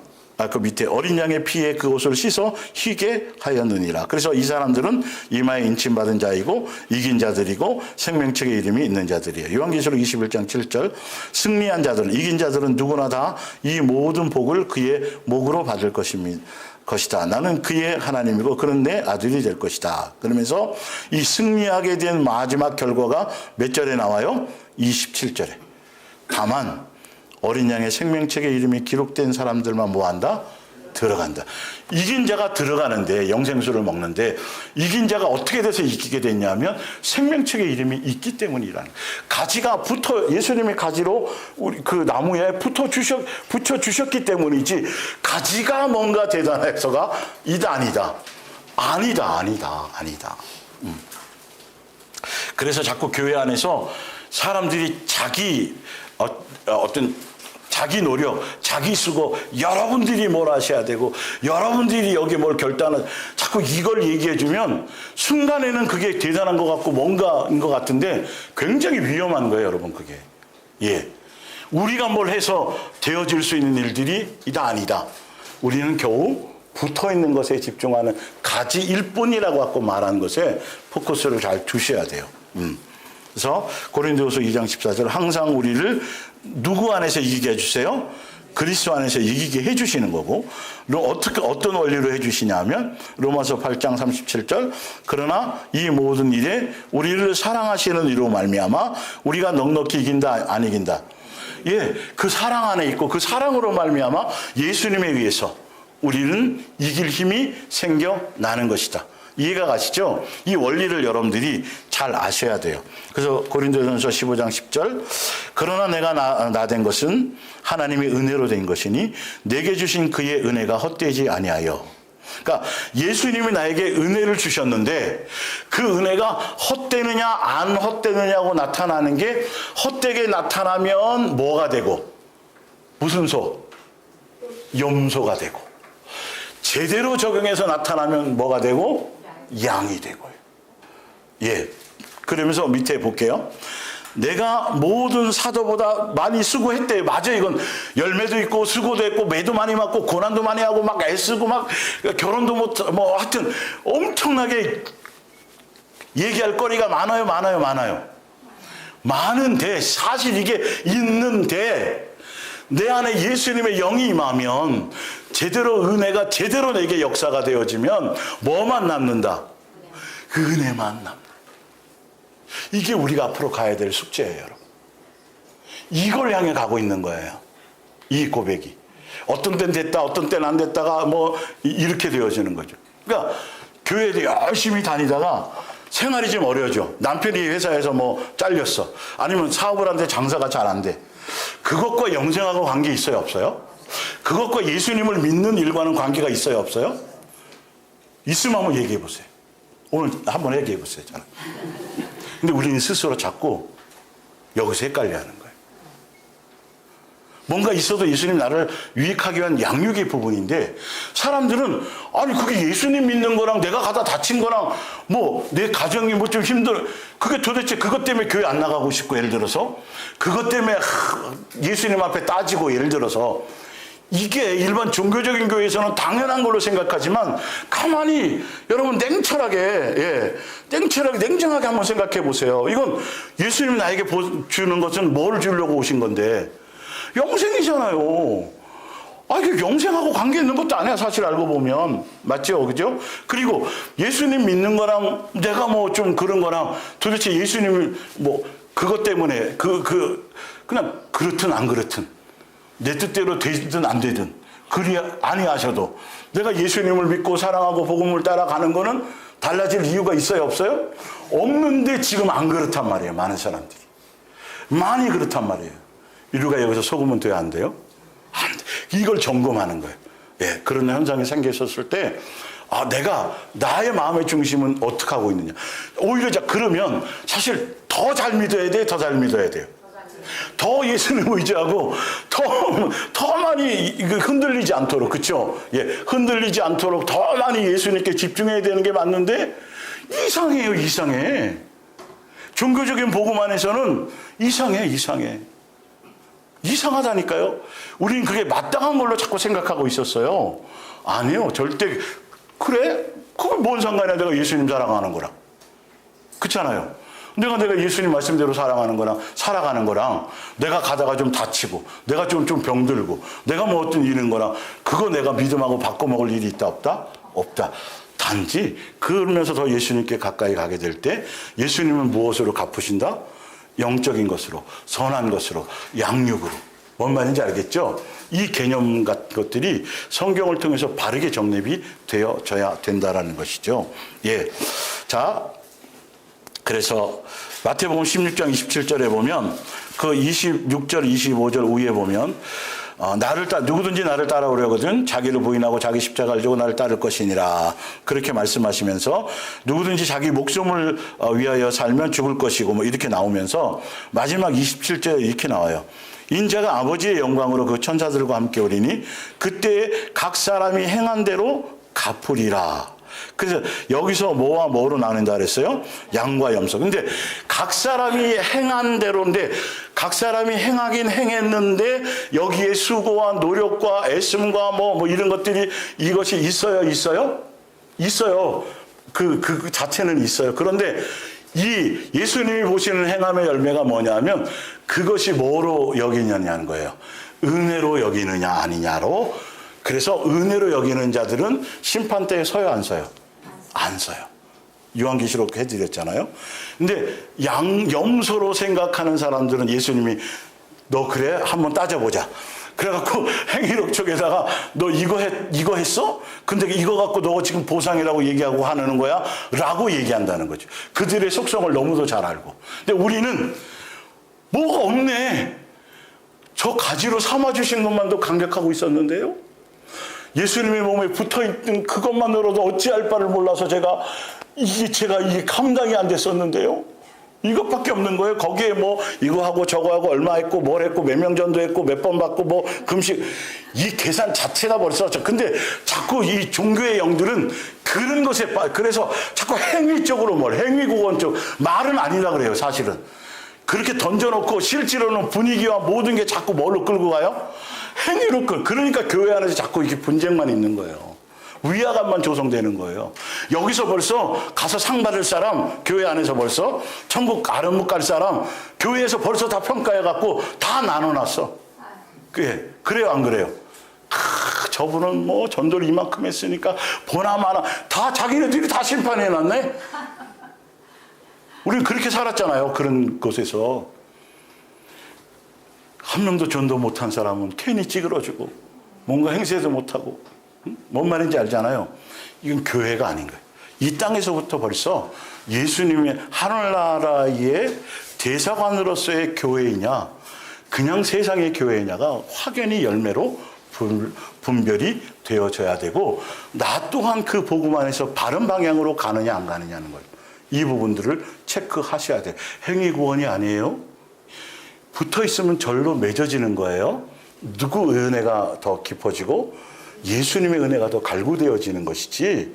그 밑에 어린 양의 피에 그 옷을 씻어 희게 하였느니라. 그래서 이 사람들은 이마에 인침받은 자이고 이긴 자들이고 생명책의 이름이 있는 자들이에요. 요한계시록 21장 7절 승리한 자들은 이긴 자들은 누구나 다 이 모든 복을 그의 목으로 받을 것이다. 나는 그의 하나님이고 그는 내 아들이 될 것이다. 그러면서 이 승리하게 된 마지막 결과가 몇 절에 나와요? 27절에. 다만 어린 양의 생명책의 이름이 기록된 사람들만 뭐한다? 들어간다. 이긴 자가 들어가는데, 영생수를 먹는데 이긴 자가 어떻게 돼서 이기게 됐냐면 생명책의 이름이 있기 때문이라는. 가지가 예수님이 가지로 우리 그 나무에 붙여 주셨기 때문이지 가지가 뭔가 대단해서가 아니다. 그래서 자꾸 교회 안에서 사람들이 자기 노력, 자기 수고, 여러분들이 뭘 하셔야 되고, 여러분들이 여기 뭘 결단을, 자꾸 이걸 얘기해주면, 순간에는 그게 대단한 것 같고, 뭔가인 것 같은데, 굉장히 위험한 거예요, 여러분, 그게. 우리가 뭘 해서 되어질 수 있는 일들이 아니다. 우리는 겨우 붙어 있는 것에 집중하는 가지일 뿐이라고 갖고 말하는 것에 포커스를 잘 두셔야 돼요. 그래서 고린도후서 2장 14절 항상 우리를 누구 안에서 이기게 해주세요? 그리스도 안에서 이기게 해주시는 거고, 어떤 원리로 해주시냐면 로마서 8장 37절 그러나 이 모든 일에 우리를 사랑하시는 이로 말미암아 우리가 넉넉히 이긴다 안 이긴다. 그 사랑 안에 있고 그 사랑으로 말미암아 예수님에 의해서 우리는 이길 힘이 생겨나는 것이다. 이해가 가시죠? 이 원리를 여러분들이 잘 아셔야 돼요. 그래서 고린도전서 15장 10절 그러나 내가 나된 것은 하나님의 은혜로 된 것이니 내게 주신 그의 은혜가 헛되지 아니하여. 그러니까 예수님이 나에게 은혜를 주셨는데 그 은혜가 헛되느냐 안 헛되느냐고 나타나는 게 헛되게 나타나면 뭐가 되고 무슨 소? 염소가 되고 제대로 적용해서 나타나면 뭐가 되고? 양이 되고요. 그러면서 밑에 볼게요. 내가 모든 사도보다 많이 수고했대. 맞아, 이건 열매도 있고 수고도 했고 매도 많이 맞고 고난도 많이 하고 막 애쓰고 막 결혼도 뭐 하여튼 엄청나게 얘기할 거리가 많아요. 많은데 사실 이게 있는데 내 안에 예수님의 영이 임하면 제대로 은혜가 제대로 내게 역사가 되어지면 뭐만 남는다? 그 은혜만 남는다. 이게 우리가 앞으로 가야 될 숙제예요, 여러분. 이걸 향해 가고 있는 거예요. 이 고백이. 어떤 때는 됐다, 어떤 때는 안 됐다가 뭐 이렇게 되어지는 거죠. 그러니까 교회에 열심히 다니다가 생활이 좀 어려워져. 남편이 회사에서 뭐 잘렸어. 아니면 사업을 하는데 장사가 잘 안 돼. 그것과 영생하고 관계 있어요, 없어요? 그것과 예수님을 믿는 일과는 관계가 있어요, 없어요? 있으면 한번 얘기해 보세요. 오늘 한번 얘기해 보세요, 저는. 근데 우리는 스스로 자꾸 여기서 헷갈려 하는 거예요. 뭔가 있어도 예수님 나를 유익하기 위한 양육의 부분인데 사람들은 아니 그게 예수님 믿는 거랑 내가 가다 다친 거랑 뭐 내 가정이 뭐 좀 힘들어 그게 도대체 그것 때문에 교회 안 나가고 싶고 예를 들어서 그것 때문에 예수님 앞에 따지고 예를 들어서 이게 일반 종교적인 교회에서는 당연한 걸로 생각하지만 가만히 여러분 냉철하게 냉정하게 한번 생각해 보세요. 이건 예수님이 나에게 주는 것은 뭘 주려고 오신 건데 영생이잖아요. 이게 영생하고 관계 있는 것도 아니야, 사실 알고 보면. 맞죠? 그죠? 그리고 예수님 믿는 거랑 내가 뭐 좀 그런 거랑 도대체 예수님을 뭐 그것 때문에 그냥 그렇든 안 그렇든 내 뜻대로 되든 안 되든 그리 아니하셔도 내가 예수님을 믿고 사랑하고 복음을 따라가는 거는 달라질 이유가 있어요, 없어요? 없는데 지금 안 그렇단 말이에요, 많은 사람들이. 많이 그렇단 말이에요. 우리가 여기서 속으면 돼요, 안 돼요? 안 돼. 이걸 점검하는 거예요. 예, 그런 현상이 생겼었을 때, 내가 나의 마음의 중심은 어떻게 하고 있느냐. 오히려 그러면 사실 더 잘 믿어야 돼, 더 잘 믿어야 돼요. 더 예수님 의지하고 더 많이 흔들리지 않도록, 그렇죠? 예, 흔들리지 않도록 더 많이 예수님께 집중해야 되는 게 맞는데 이상해요, 이상해. 종교적인 복음 안에서는 이상해. 이상하다니까요. 우리는 그게 마땅한 걸로 자꾸 생각하고 있었어요. 아니요, 절대. 그래? 그건 뭔 상관이야, 내가 예수님 사랑하는 거랑. 그렇잖아요. 내가 예수님 말씀대로 사랑하는 거랑 살아가는 거랑 내가 가다가 좀 다치고 내가 좀 병들고 내가 뭐 어떤 일인 거랑 그거 내가 믿음하고 바꿔먹을 일이 있다 없다? 없다. 단지 그러면서 더 예수님께 가까이 가게 될 때 예수님은 무엇으로 갚으신다? 영적인 것으로, 선한 것으로, 양육으로. 뭔 말인지 알겠죠? 이 개념 같은 것들이 성경을 통해서 바르게 정립이 되어져야 된다라는 것이죠. 예. 자, 그래서 마태복음 16장 27절에 보면 그 26절, 25절 위에 보면 누구든지 나를 따라오려거든 자기를 부인하고 자기 십자가를 지고 나를 따를 것이니라. 그렇게 말씀하시면서 누구든지 자기 목숨을 위하여 살면 죽을 것이고 뭐 이렇게 나오면서 마지막 27절에 이렇게 나와요. 인자가 아버지의 영광으로 그 천사들과 함께 오리니 그때 각 사람이 행한 대로 갚으리라. 그래서 여기서 뭐와 뭐로 나눈다 그랬어요? 양과 염소. 근데 각 사람이 행한 대로인데 각 사람이 행하긴 행했는데 여기에 수고와 노력과 애씀과 뭐 이런 것들이 이것이 있어요? 있어요. 그 자체는 있어요. 그런데 이 예수님이 보시는 행함의 열매가 뭐냐면 그것이 뭐로 여기느냐는 거예요. 은혜로 여기느냐 아니냐로. 그래서 은혜로 여기는 자들은 심판대에 서요, 안 서요? 안 서요. 요한계시록 해드렸잖아요. 근데 염소로 생각하는 사람들은 예수님이 너 그래? 한번 따져보자. 그래갖고 행위록 쪽에다가 너 이거 했어? 근데 이거 갖고 너 지금 보상이라고 얘기하고 하는 거야? 라고 얘기한다는 거죠. 그들의 속성을 너무도 잘 알고. 근데 우리는 뭐가 없네. 저 가지로 삼아주신 것만도 감격하고 있었는데요. 예수님의 몸에 붙어있던 그것만으로도 어찌할 바를 몰라서 제가 이게 감당이 안 됐었는데요. 이것밖에 없는 거예요. 거기에 뭐 이거 하고 저거 하고 얼마 했고 뭘 했고 몇 명 전도했고 몇 번 받고 뭐 금식 이 계산 자체가 벌써 근데 자꾸 이 종교의 영들은 그런 것에 그래서 자꾸 행위적으로 행위구원 쪽 말은 아니라 그래요. 사실은 그렇게 던져놓고 실제로는 분위기와 모든 게 자꾸 뭘로 끌고 가요? 행위로 그러니까 교회 안에서 자꾸 이렇게 분쟁만 있는 거예요. 위화감만 조성되는 거예요. 여기서 벌써 가서 상 받을 사람, 교회 안에서 벌써 천국 아름목 갈 사람, 교회에서 벌써 다 평가해갖고 다 나눠놨어. 그래요, 안 그래요? 저분은 뭐 전도를 이만큼 했으니까 보나마나 다 자기네들이 다 심판해놨네. 우리는 그렇게 살았잖아요. 그런 곳에서. 한 명도 전도 못한 사람은 괜히 찌그러지고 뭔가 행세도 못하고 뭔 말인지 알잖아요. 이건 교회가 아닌 거예요. 이 땅에서부터 벌써 예수님의 하늘나라의 대사관으로서의 교회이냐 그냥 세상의 교회냐가 확연히 열매로 분별이 되어져야 되고 나 또한 그 복음 안에서 바른 방향으로 가느냐 안 가느냐는 거예요. 이 부분들을 체크하셔야 돼요. 행위구원이 아니에요. 붙어있으면 절로 맺어지는 거예요. 누구 은혜가 더 깊어지고 예수님의 은혜가 더 갈구되어지는 것이지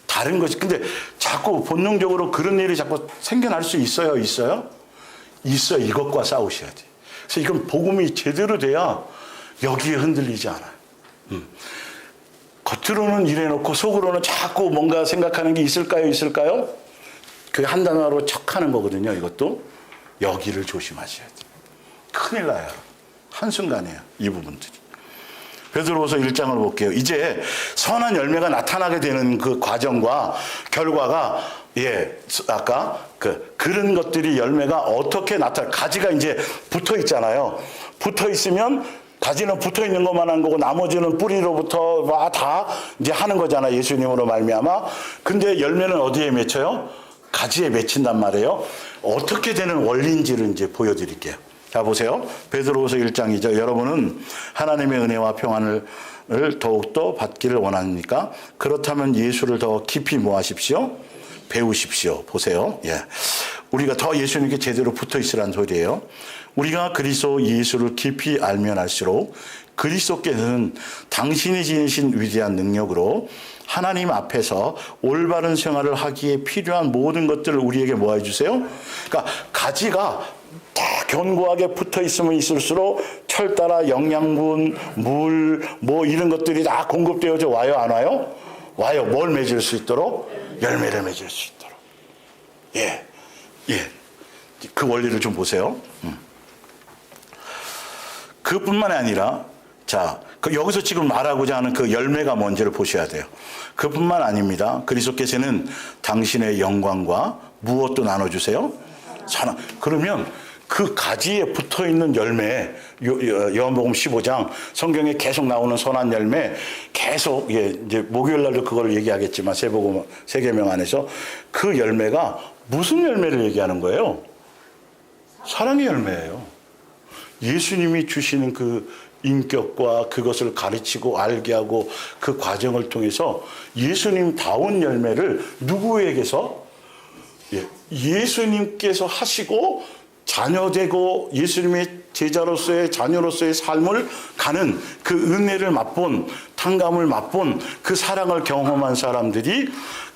다른 것이. 근데 자꾸 본능적으로 그런 일이 자꾸 생겨날 수 있어요? 있어요? 이것과 싸우셔야 돼요. 그래서 이건 복음이 제대로 돼야 여기에 흔들리지 않아요. 겉으로는 이래놓고 속으로는 자꾸 뭔가 생각하는 게 있을까요? 그게 한 단어로 척하는 거거든요. 이것도 여기를 조심하셔야 돼요. 큰일 나요. 한순간이에요. 이 부분들이. 베드로후서 1장을 볼게요. 이제 선한 열매가 나타나게 되는 그 과정과 결과가 아까 그런 것들이 열매가 어떻게 가지가 이제 붙어 있잖아요. 붙어 있으면 가지는 붙어 있는 것만 한 거고 나머지는 뿌리로부터 다 이제 하는 거잖아요. 예수님으로 말미암아. 근데 열매는 어디에 맺혀요? 가지에 맺힌단 말이에요. 어떻게 되는 원리인지를 이제 보여드릴게요. 자, 보세요. 베드로후서 1장이죠. 여러분은 하나님의 은혜와 평안을 더욱더 받기를 원합니까? 그렇다면 예수를 더 깊이 뭐 하십시오? 배우십시오. 보세요. 우리가 더 예수님께 제대로 붙어 있으란 소리예요. 우리가 그리스도 예수를 깊이 알면 알수록 그리스도께서는 당신이 지니신 위대한 능력으로 하나님 앞에서 올바른 생활을 하기에 필요한 모든 것들을 우리에게 뭐 해주세요? 그러니까 가지가 다 견고하게 붙어 있으면 있을수록 철 따라 영양분, 물, 뭐 이런 것들이 다 공급되어져 와요, 안 와요? 와요. 뭘 맺을 수 있도록? 열매를 맺을 수 있도록. 그 원리를 좀 보세요. 그뿐만이 아니라, 자, 여기서 지금 말하고자 하는 그 열매가 뭔지를 보셔야 돼요. 그뿐만 아닙니다. 그리스도께서는 당신의 영광과 무엇도 나눠주세요? 그러면 그 가지에 붙어 있는 열매, 요한복음 15장 성경에 계속 나오는 선한 열매, 계속 이제 목요일 날도 그걸 얘기하겠지만 세계명 안에서 그 열매가 무슨 열매를 얘기하는 거예요? 사랑의 열매예요. 예수님이 주시는 그 인격과 그것을 가르치고 알게 하고 그 과정을 통해서 예수님다운 열매를 누구에게서? 예수님께서 하시고 자녀되고 예수님의 제자로서의 자녀로서의 삶을 가는 그 은혜를 맛본, 탕감을 맛본 그 사랑을 경험한 사람들이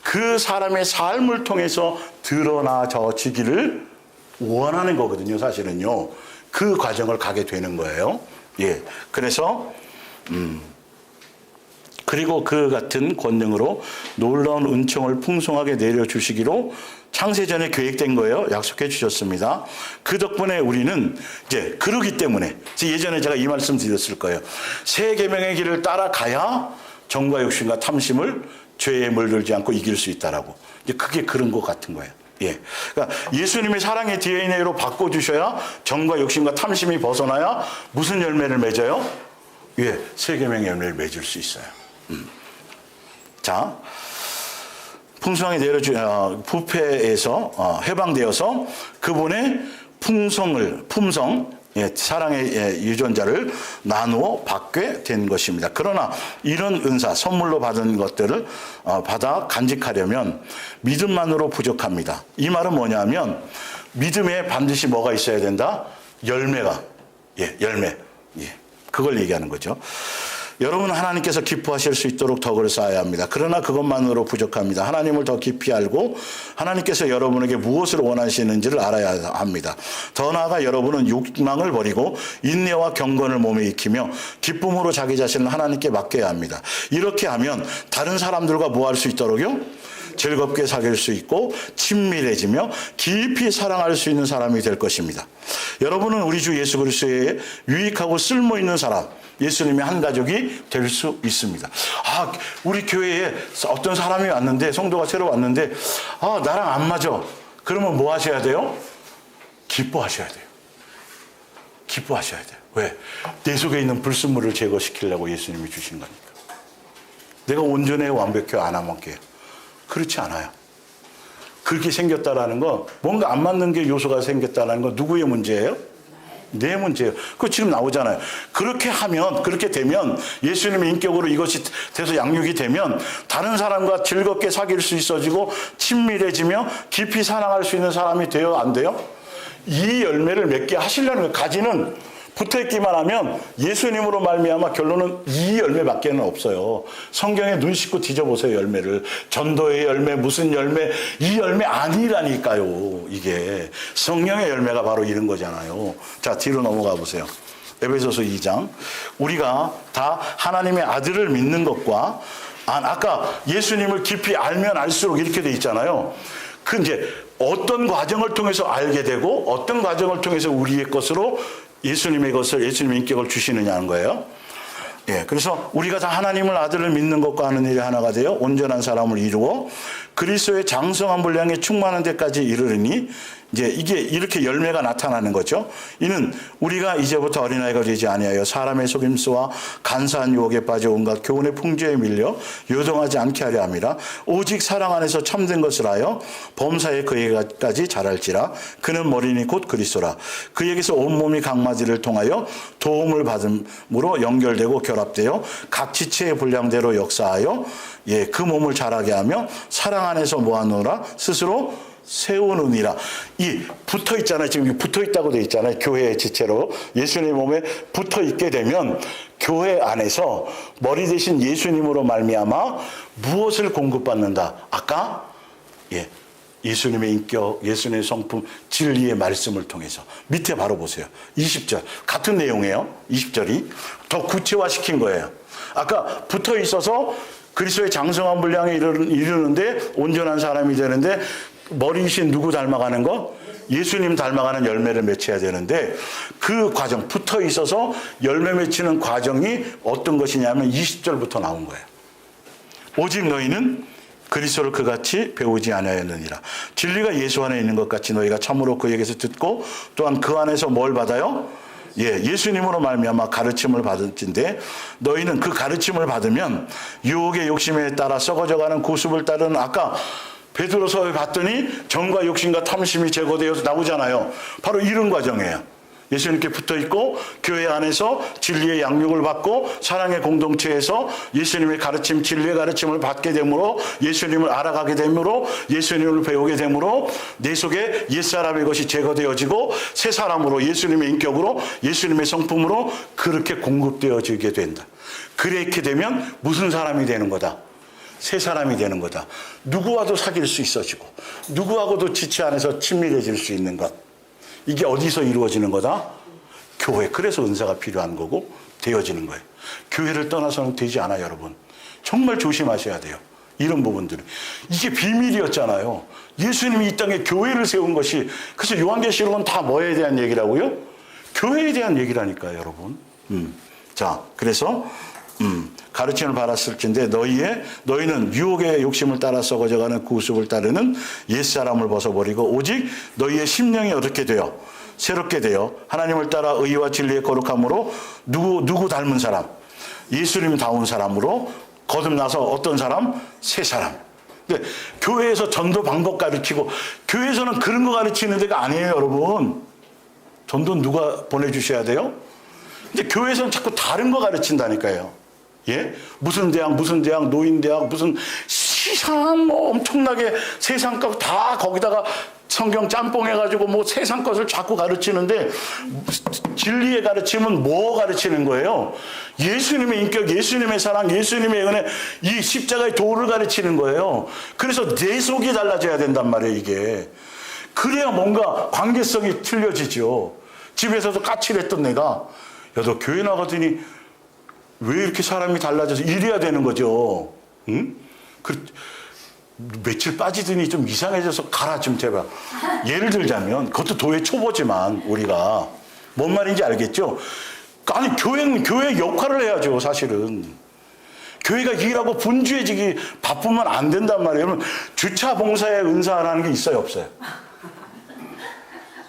그 사람의 삶을 통해서 드러나지기를 원하는 거거든요, 사실은요. 그 과정을 가게 되는 거예요. 그래서 그리고 그 같은 권능으로 놀라운 은총을 풍성하게 내려주시기로 창세전에 계획된 거예요. 약속해 주셨습니다. 그 덕분에 우리는 이제 그러기 때문에 예전에 제가 이 말씀 드렸을 거예요. 새 계명의 길을 따라가야 정과 욕심과 탐심을 죄에 물들지 않고 이길 수 있다라고. 이제 그게 그런 것 같은 거예요. 그러니까 예수님의 사랑의 DNA로 바꿔주셔야 정과 욕심과 탐심이 벗어나야 무슨 열매를 맺어요? 새 계명의 열매를 맺을 수 있어요. 자, 풍성하게 부패에서 해방되어서 그분의 품성, 사랑의 유전자를 나누어 받게 된 것입니다. 그러나 이런 은사, 선물로 받은 것들을 받아 간직하려면 믿음만으로 부족합니다. 이 말은 뭐냐면 믿음에 반드시 뭐가 있어야 된다? 열매가. 열매. 그걸 얘기하는 거죠. 여러분 하나님께서 기뻐하실 수 있도록 덕을 쌓아야 합니다. 그러나 그것만으로 부족합니다. 하나님을 더 깊이 알고 하나님께서 여러분에게 무엇을 원하시는지를 알아야 합니다. 더 나아가 여러분은 욕망을 버리고 인내와 경건을 몸에 익히며 기쁨으로 자기 자신을 하나님께 맡겨야 합니다. 이렇게 하면 다른 사람들과 뭐 할 수 있도록요? 즐겁게 사귈 수 있고 친밀해지며 깊이 사랑할 수 있는 사람이 될 것입니다. 여러분은 우리 주 예수 그리스도의 유익하고 쓸모있는 사람, 예수님의 한 가족이 될 수 있습니다. 우리 교회에 어떤 사람이 왔는데, 성도가 새로 왔는데 나랑 안 맞아. 그러면 뭐 하셔야 돼요? 기뻐하셔야 돼요. 기뻐하셔야 돼요. 왜? 내 속에 있는 불순물을 제거시키려고 예수님이 주신 거니까. 내가 온전해 완벽해 안 완벽해? 그렇지 않아요. 그렇게 생겼다라는 건 뭔가 안 맞는 게 요소가 생겼다는 건 누구의 문제예요? 내 문제예요. 그거 지금 나오잖아요. 그렇게 되면 예수님의 인격으로 이것이 돼서 양육이 되면 다른 사람과 즐겁게 사귈 수 있어지고 친밀해지며 깊이 사랑할 수 있는 사람이 돼요? 안 돼요? 이 열매를 맺게 하시려는 거예요. 가지는 붙어있기만 하면 예수님으로 말미암아 결론은 이 열매밖에는 없어요. 성경에 눈 씻고 뒤져보세요. 열매를. 전도의 열매, 무슨 열매, 이 열매 아니라니까요. 이게 성령의 열매가 바로 이런 거잖아요. 자, 뒤로 넘어가 보세요. 에베소서 2장. 우리가 다 하나님의 아들을 믿는 것과 아까 예수님을 깊이 알면 알수록 이렇게 돼 있잖아요. 이제 어떤 과정을 통해서 알게 되고 어떤 과정을 통해서 우리의 것으로 예수님의 것을, 예수님의 인격을 주시느냐는 거예요. 예, 그래서 우리가 다 하나님을 아들을 믿는 것과 하는 일이 하나가 되어 온전한 사람을 이루어 그리스도의 장성한 분량에 충만한 데까지 이르르니, 이제 이게 이렇게 열매가 나타나는 거죠. 이는 우리가 이제부터 어린아이가 되지 아니하여 사람의 속임수와 간사한 유혹에 빠져 온갖 교훈의 풍조에 밀려 요동하지 않게 하려 함이라. 오직 사랑 안에서 참된 것을 하여 범사에 그에게까지 자랄지라. 그는 머리니 곧 그리스도라. 그에게서 온몸이 각마디를 통하여 도움을 받음으로 연결되고 결합되어 각 지체의 분량대로 역사하여 그 몸을 자라게 하며 사랑 안에서 모아놓으라 스스로 세우느니라. 이 붙어 있잖아요. 지금 붙어 있다고 돼 있잖아요. 교회의 지체로 예수님 몸에 붙어 있게 되면 교회 안에서 머리 대신 예수님으로 말미암아 무엇을 공급받는다? 아까 예수님의 인격, 예수님의 성품, 진리의 말씀을 통해서. 밑에 바로 보세요. 20절 같은 내용이에요. 20절이 더 구체화시킨 거예요. 아까 붙어 있어서 그리스도의 장성한 분량에 이르는데 온전한 사람이 되는데 머리이신 누구 닮아가는 거? 예수님 닮아가는 열매를 맺혀야 되는데 그 과정, 붙어 있어서 열매 맺히는 과정이 어떤 것이냐면 20절부터 나온 거예요. 오직 너희는 그리스도를 그같이 배우지 아니하였느니라. 진리가 예수 안에 있는 것 같이 너희가 참으로 그에게서 듣고 또한 그 안에서 뭘 받아요? 예수님으로 말미암아 가르침을 받은진데 너희는 그 가르침을 받으면 유혹의 욕심에 따라 썩어져가는 고습을 따르는, 아까 베드로서에 봤더니 정과 욕심과 탐심이 제거되어서 나오잖아요. 바로 이런 과정이에요. 예수님께 붙어있고 교회 안에서 진리의 양육을 받고 사랑의 공동체에서 예수님의 가르침, 진리의 가르침을 받게 되므로 예수님을 알아가게 되므로 예수님을 배우게 되므로 내 속에 옛사람의 것이 제거되어지고 새 사람으로 예수님의 인격으로 예수님의 성품으로 그렇게 공급되어지게 된다. 그렇게 되면 무슨 사람이 되는 거다? 새 사람이 되는 거다. 누구와도 사귈 수 있어지고 누구하고도 지체 안에서 친밀해질 수 있는 것. 이게 어디서 이루어지는 거다? 교회. 그래서 은사가 필요한 거고 되어지는 거예요. 교회를 떠나서는 되지 않아요, 여러분. 정말 조심하셔야 돼요. 이런 부분들은. 이게 비밀이었잖아요. 예수님이 이 땅에 교회를 세운 것이, 그래서 요한계시록은 다 뭐에 대한 얘기라고요? 교회에 대한 얘기라니까요, 여러분. 자, 그래서 가르침을 받았을진데 너희는 유혹의 욕심을 따라 썩어져가는 구습을 따르는 옛사람을 벗어버리고 오직 너희의 심령이 어떻게 되어 새롭게 되어 하나님을 따라 의와 진리의 거룩함으로 누구 닮은 사람, 예수님 다운 사람으로 거듭나서 어떤 사람? 새 사람. 근데 교회에서 전도 방법 가르치고, 교회에서는 그런 거 가르치는 데가 아니에요, 여러분. 전도 누가 보내주셔야 돼요? 근데 교회에서는 자꾸 다른 거 가르친다니까요. 무슨 대학, 노인대학, 무슨 이상한 엄청나게 세상 것 다 거기다가 성경 짬뽕 해가지고 세상 것을 자꾸 가르치는데, 진리의 가르침은 뭐 가르치는 거예요? 예수님의 인격, 예수님의 사랑, 예수님의 은혜, 이 십자가의 도를 가르치는 거예요. 그래서 내 속이 달라져야 된단 말이에요, 이게. 그래야 뭔가 관계성이 틀려지죠. 집에서도 까칠했던 내가, 야, 너 교회 나가더니 왜 이렇게 사람이 달라져서 이래야 되는 거죠. 응? 며칠 빠지더니 좀 이상해져서 가라 좀 제발. 예를 들자면, 그것도 도의 초보지만 우리가 뭔 말인지 알겠죠? 아니, 교회는 교회의 역할을 해야죠, 사실은. 교회가 일하고 분주해지기 바쁘면 안 된단 말이에요. 여러분, 주차 봉사의 은사라는 게 있어요, 없어요?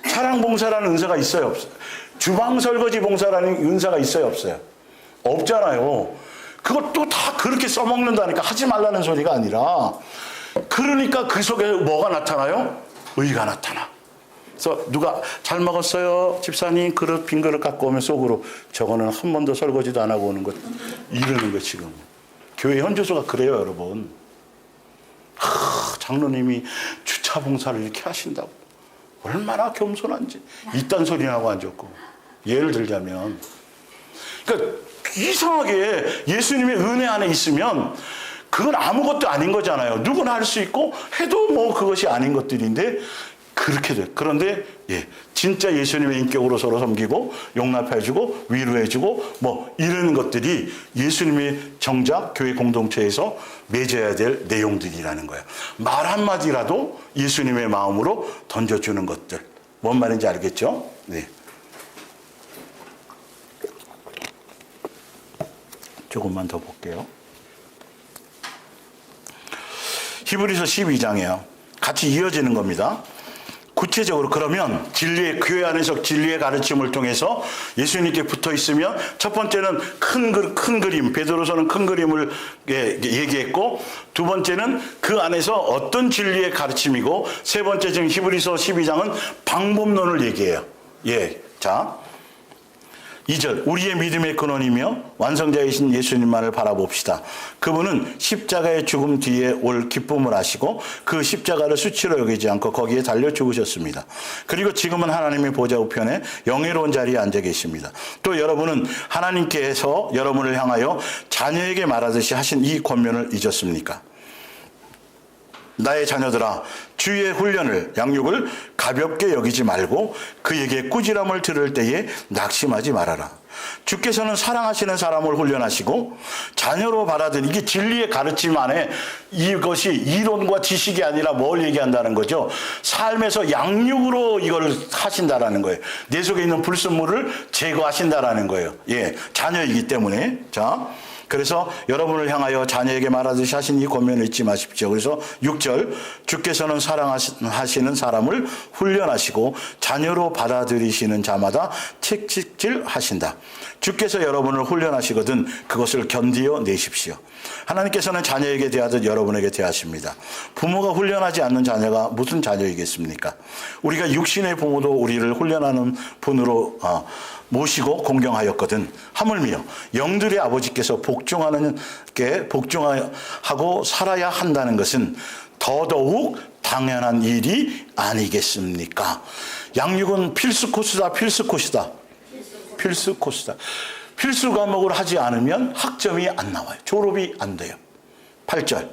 차량 봉사라는 은사가 있어요, 없어요? 주방 설거지 봉사라는 은사가 있어요, 없어요? 없잖아요. 그것도 다 그렇게 써먹는다니까. 하지 말라는 소리가 아니라. 그러니까 그 속에 뭐가 나타나요? 의가 나타나. 그래서 누가 잘 먹었어요, 집사님, 빈 그릇 갖고 오면 속으로 저거는 한 번도 설거지도 안 하고 오는 것, 이러는 거. 지금 교회 현주소가 그래요, 여러분. 장로님이 주차 봉사를 이렇게 하신다고 얼마나 겸손한지. 이딴 소리 하고 앉았고. 예를 들자면, 그러니까 이상하게 예수님의 은혜 안에 있으면 그건 아무것도 아닌 거잖아요. 누구나 할 수 있고 해도 그것이 아닌 것들인데 그렇게 돼. 그런데 진짜 예수님의 인격으로 서로 섬기고 용납해주고 위로해주고 이런 것들이 예수님의 정작 교회 공동체에서 맺어야 될 내용들이라는 거예요. 말 한마디라도 예수님의 마음으로 던져주는 것들. 뭔 말인지 알겠죠? 네. 조금만 더 볼게요. 히브리서 12장이에요. 같이 이어지는 겁니다. 구체적으로 그러면 진리의 교회 안에서 진리의 가르침을 통해서 예수님께 붙어 있으면 첫 번째는 큰 그림, 베드로서는 큰 그림을 얘기했고, 두 번째는 그 안에서 어떤 진리의 가르침이고, 세 번째 지금 히브리서 12장은 방법론을 얘기해요. 예, 자 2절, 우리의 믿음의 근원이며 완성자이신 예수님만을 바라봅시다. 그분은 십자가의 죽음 뒤에 올 기쁨을 아시고 그 십자가를 수치로 여기지 않고 거기에 달려 죽으셨습니다. 그리고 지금은 하나님의 보좌 우편에 영예로운 자리에 앉아 계십니다. 또 여러분은 하나님께서 여러분을 향하여 자녀에게 말하듯이 하신 이 권면을 잊었습니까? 나의 자녀들아, 주의 훈련을, 양육을 가볍게 여기지 말고 그에게 꾸지람을 들을 때에 낙심하지 말아라. 주께서는 사랑하시는 사람을 훈련하시고 자녀로 받아들인, 이게 진리의 가르침 안에 이것이 이론과 지식이 아니라 뭘 얘기한다는 거죠. 삶에서 양육으로 이걸 하신다라는 거예요. 내 속에 있는 불순물을 제거하신다라는 거예요. 예, 자녀이기 때문에. 자, 그래서 여러분을 향하여 자녀에게 말하듯이 하신 이 권면을 잊지 마십시오. 그래서 6절, 주께서는 사랑하시는 사람을 훈련하시고 자녀로 받아들이시는 자마다 책찍질 하신다. 주께서 여러분을 훈련하시거든 그것을 견디어 내십시오. 하나님께서는 자녀에게 대하듯 여러분에게 대하십니다. 부모가 훈련하지 않는 자녀가 무슨 자녀이겠습니까? 우리가 육신의 부모도 우리를 훈련하는 분으로 모시고 공경하였거든. 하물며 영들의 아버지께서 복종하고 살아야 한다는 것은 더더욱 당연한 일이 아니겠습니까? 양육은 필수 코스다. 필수 과목을 하지 않으면 학점이 안 나와요. 졸업이 안 돼요. 8절,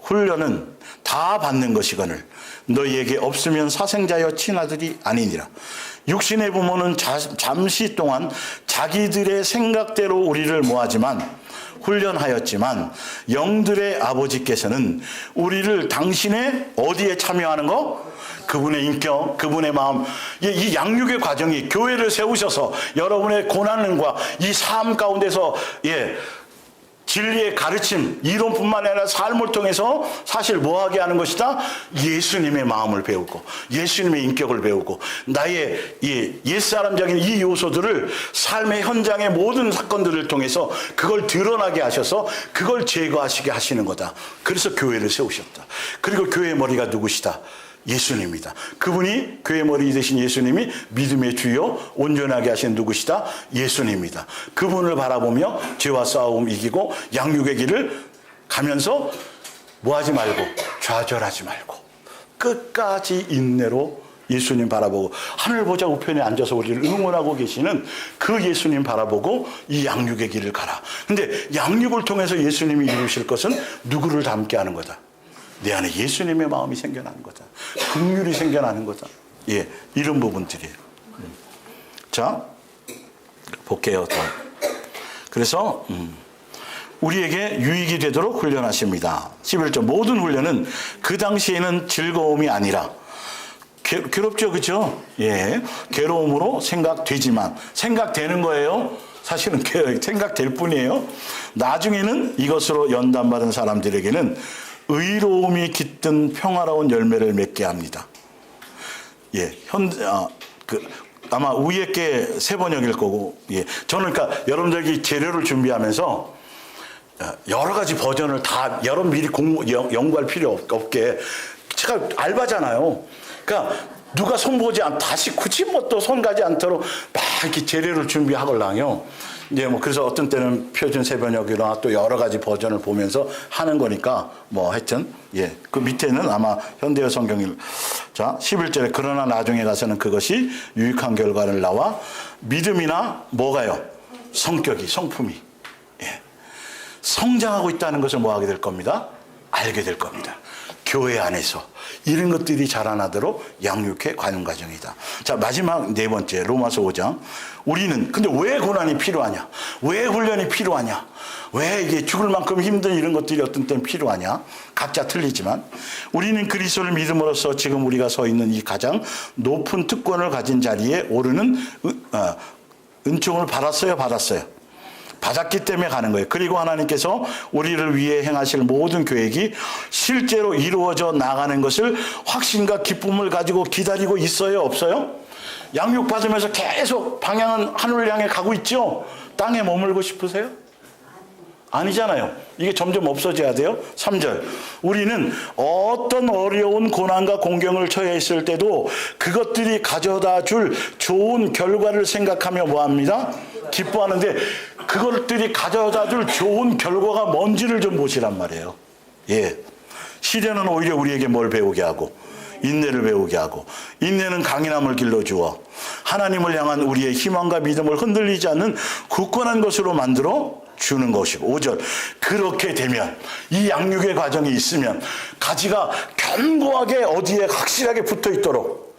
훈련은 다 받는 것이거늘 너희에게 없으면 사생자여 친아들이 아니니라. 육신의 부모는 잠시 동안 자기들의 생각대로 우리를 모하지만 훈련하였지만 영들의 아버지께서는 우리를 당신의 어디에 참여하는 거? 그분의 인격, 그분의 마음, 이 양육의 과정이 교회를 세우셔서 여러분의 고난과 이 삶 가운데서 진리의 가르침, 이론뿐만 아니라 삶을 통해서 사실 뭐하게 하는 것이다? 예수님의 마음을 배우고 예수님의 인격을 배우고 나의 옛사람적인 이 요소들을 삶의 현장의 모든 사건들을 통해서 그걸 드러나게 하셔서 그걸 제거하시게 하시는 거다. 그래서 교회를 세우셨다. 그리고 교회의 머리가 누구시다? 예수님이다. 그분이 교회 머리 되신 예수님이 믿음의 주요 온전하게 하신 누구시다? 예수님이다. 그분을 바라보며 죄와 싸움 이기고 양육의 길을 가면서 뭐하지 말고 좌절하지 말고 끝까지 인내로 예수님 바라보고 하늘 보좌 우편에 앉아서 우리를 응원하고 계시는 그 예수님 바라보고 이 양육의 길을 가라. 근데 양육을 통해서 예수님이 이루실 것은 누구를 닮게 하는 거다? 내 안에 예수님의 마음이 생겨나는 거다. 긍휼이 생겨나는 거다. 예, 이런 부분들이에요. 자, 볼게요. 더. 그래서 우리에게 유익이 되도록 훈련하십니다. 11절, 모든 훈련은 그 당시에는 즐거움이 아니라 괴롭죠, 그렇죠? 예, 괴로움으로 생각되지만 생각되는 거예요. 사실은 생각될 뿐이에요. 나중에는 이것으로 연단받은 사람들에게는 의로움이 깃든 평화로운 열매를 맺게 합니다. 예, 아마 위에 게 세 번역일 거고, 예, 저는 그러니까 여러분들이 재료를 준비하면서 여러 가지 버전을 다 여러분 미리 연구할 필요 없게, 제가 알바잖아요. 그러니까 누가 손보지 다시 굳이 또 손 가지 않도록 막 이렇게 재료를 준비하걸랑요. 예, 그래서 어떤 때는 표준 세번역이나 또 여러 가지 버전을 보면서 하는 거니까, 하여튼, 예, 그 밑에는 아마 현대어 성경일. 자, 11절에 그러나 나중에 가서는 그것이 유익한 결과를 나와 믿음이나 뭐가요? 성품이. 예. 성장하고 있다는 것을 뭐하게 될 겁니다? 알게 될 겁니다. 교회 안에서 이런 것들이 자라나도록 양육해 가는 과정이다. 자, 마지막 네 번째, 로마서 5장. 우리는 근데 왜 고난이 필요하냐? 왜 훈련이 필요하냐? 왜 이게 죽을 만큼 힘든 이런 것들이 어떤 때는 필요하냐? 각자 틀리지만 우리는 그리스도를 믿음으로써 지금 우리가 서 있는 이 가장 높은 특권을 가진 자리에 오르는 은총을 받았어요? 받았기 때문에 가는 거예요. 그리고 하나님께서 우리를 위해 행하실 모든 계획이 실제로 이루어져 나가는 것을 확신과 기쁨을 가지고 기다리고 있어요? 없어요? 양육 받으면서 계속 방향은 하늘을 향해 가고 있죠? 땅에 머물고 싶으세요? 아니잖아요. 이게 점점 없어져야 돼요. 3절. 우리는 어떤 어려운 고난과 공경을 처해 있을 때도 그것들이 가져다 줄 좋은 결과를 생각하며 뭐합니다? 기뻐하는데 그것들이 가져다 줄 좋은 결과가 뭔지를 좀 보시란 말이에요. 예. 시련은 오히려 우리에게 뭘 배우게 하고 인내를 배우게 하고 인내는 강인함을 길러주어 하나님을 향한 우리의 희망과 믿음을 흔들리지 않는 굳건한 것으로 만들어 주는 것이고 5절 그렇게 되면 이 양육의 과정이 있으면 가지가 견고하게 어디에 확실하게 붙어 있도록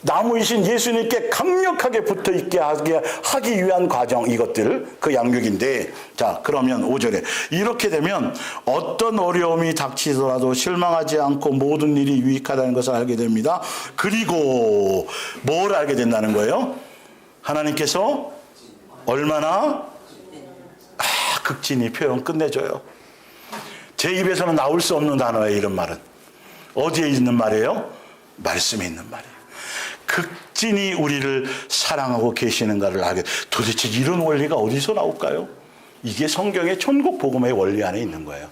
나무이신 예수님께 강력하게 붙어 있게 하기 위한 과정 이것들 그 양육인데 자 그러면 5절에 이렇게 되면 어떤 어려움이 닥치더라도 실망하지 않고 모든 일이 유익하다는 것을 알게 됩니다. 그리고 뭘 알게 된다는 거예요? 하나님께서 얼마나 극진히 표현 끝내줘요. 제 입에서는 나올 수 없는 단어예요. 이런 말은 어디에 있는 말이에요? 말씀에 있는 말이에요. 극진히 우리를 사랑하고 계시는가를 알게 도대체 이런 원리가 어디서 나올까요? 이게 성경의 천국 복음의 원리 안에 있는 거예요.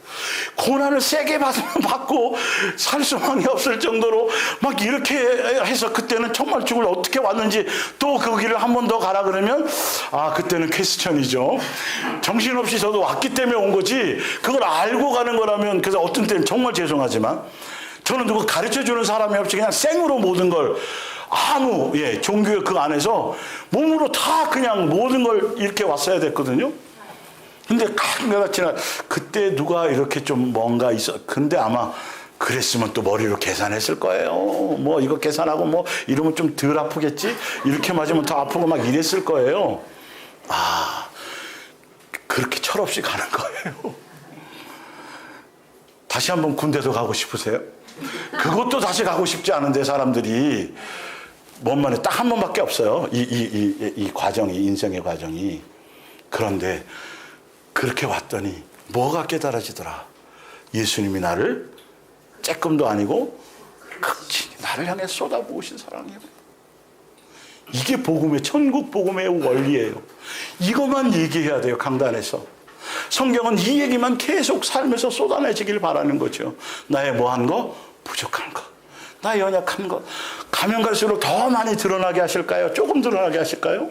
고난을 세게 받고 살 수만이 없을 정도로 막 이렇게 해서 그때는 정말 죽을 어떻게 왔는지 또 그 길을 한 번 더 가라 그러면 아 그때는 퀘스천이죠. 정신없이 저도 왔기 때문에 온 거지 그걸 알고 가는 거라면 그래서 어떤 때는 정말 죄송하지만 저는 누구 가르쳐주는 사람이 없이 그냥 생으로 모든 걸 아무 종교의 그 안에서 몸으로 다 그냥 모든 걸 이렇게 왔어야 됐거든요. 근데 가끔가다 지나 그때 누가 이렇게 좀 뭔가 있어. 근데 아마 그랬으면 또 머리로 계산했을 거예요. 뭐 이거 계산하고 뭐 이러면 좀 덜 아프겠지? 이렇게 맞으면 더 아프고 막 이랬을 거예요. 아, 그렇게 철없이 가는 거예요. 다시 한번 군대도 가고 싶으세요? 그것도 다시 가고 싶지 않은데 사람들이 뭔 딱 한 번밖에 없어요. 이 과정이 인생의 과정이. 그런데 그렇게 왔더니 뭐가 깨달아지더라. 예수님이 나를 쬐끔도 아니고 극진히 나를 향해 쏟아부으신 사랑이에요. 이게 복음의 천국 복음의 원리예요. 이것만 얘기해야 돼요. 강단에서. 성경은 이 얘기만 계속 살면서 쏟아내지길 바라는 거죠. 나의 뭐한 거? 부족한 거. 나의 연약한 것. 가면 갈수록 더 많이 드러나게 하실까요? 조금 드러나게 하실까요?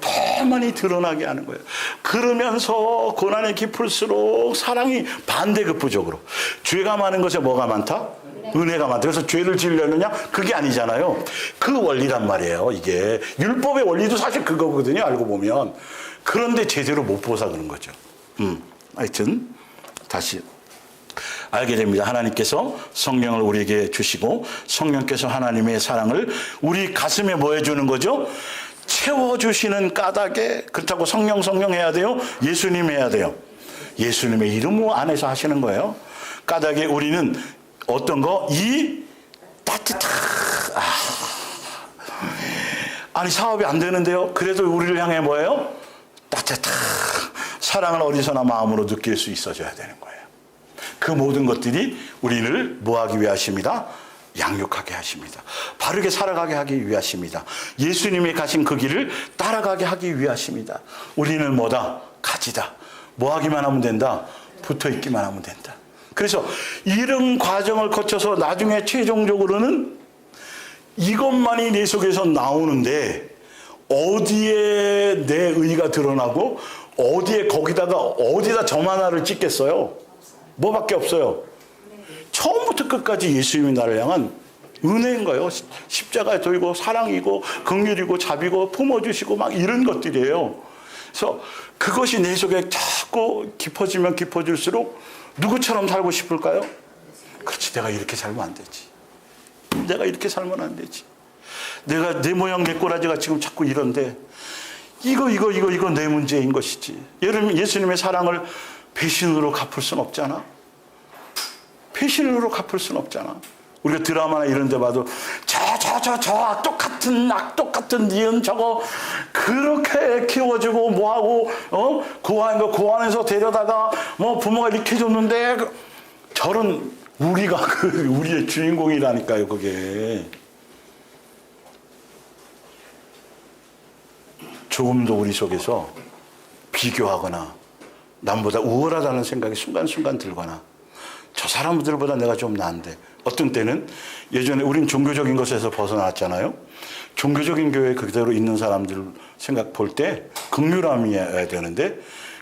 더 많이 드러나게 하는 거예요. 그러면서 고난이 깊을수록 사랑이 반대급부적으로 죄가 많은 것에 뭐가 많다? 은혜가 많다. 그래서 죄를 지으려느냐? 그게 아니잖아요. 그 원리란 말이에요. 이게 율법의 원리도 사실 그거거든요. 알고 보면. 그런데 제대로 못 보사 그런 거죠. 하여튼 다시 알게 됩니다. 하나님께서 성령을 우리에게 주시고 성령께서 하나님의 사랑을 우리 가슴에 뭐 해주는 거죠? 채워주시는 까닭에 그렇다고 성령 해야 돼요? 예수님 해야 돼요? 예수님의 이름 안에서 하시는 거예요. 까닭에 우리는 어떤 거? 이 따뜻한 아니 사업이 안 되는데요. 그래도 우리를 향해 뭐예요? 따뜻한 사랑을 어디서나 마음으로 느낄 수 있어져야 되는 거예요. 그 모든 것들이 우리를 뭐하기 위하십니다? 양육하게 하십니다. 바르게 살아가게 하기 위하십니다. 예수님이 가신 그 길을 따라가게 하기 위하십니다. 우리는 뭐다? 가지다. 뭐 하기만 하면 된다? 붙어 있기만 하면 된다. 그래서 이런 과정을 거쳐서 나중에 최종적으로는 이것만이 내 속에서 나오는데 어디에 내 의가 드러나고 어디다 점 하나를 찍겠어요? 뭐밖에 없어요. 처음부터 끝까지 예수님이 나를 향한 은혜인 거예요. 십자가에 돌고 사랑이고 긍휼이고 자비고 품어주시고 막 이런 것들이에요. 그래서 그것이 내 속에 자꾸 깊어지면 깊어질수록 누구처럼 살고 싶을까요? 그렇지, 내가 이렇게 살면 안 되지. 내가 이렇게 살면 안 되지. 내가 내 모양 내 꼬라지가 지금 자꾸 이런데 이거 내 문제인 것이지. 예수님의 사랑을 배신으로 갚을 순 없잖아. 배신으로 갚을 순 없잖아. 우리가 드라마나 이런 데 봐도 저 악독 같은 니은 저거 그렇게 키워주고 뭐하고 고아에서 데려다가 뭐 부모가 이렇게 해줬는데 저런 우리가 우리의 주인공이라니까요. 그게 조금도 우리 속에서 비교하거나 남보다 우월하다는 생각이 순간순간 들거나 저 사람들보다 내가 좀 나은데, 어떤 때는 예전에 우린 종교적인 것에서 벗어났잖아요. 종교적인 교회에 그대로 있는 사람들 생각 볼 때 긍휼함이어야 되는데,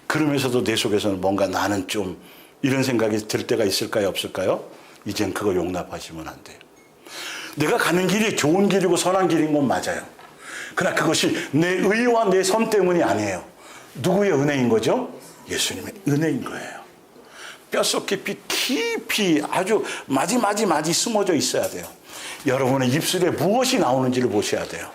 그러면서도 내 속에서는 뭔가 나는 좀 이런 생각이 들 때가 있을까요, 없을까요? 이젠 그거 용납하시면 안 돼요. 내가 가는 길이 좋은 길이고 선한 길인 건 맞아요. 그러나 그것이 내 의와 내 선 때문이 아니에요. 누구의 은혜인 거죠? 예수님의 은혜인 거예요. 뼛속 깊이 아주 마지 숨어져 있어야 돼요. 여러분의 입술에 무엇이 나오는지를 보셔야 돼요.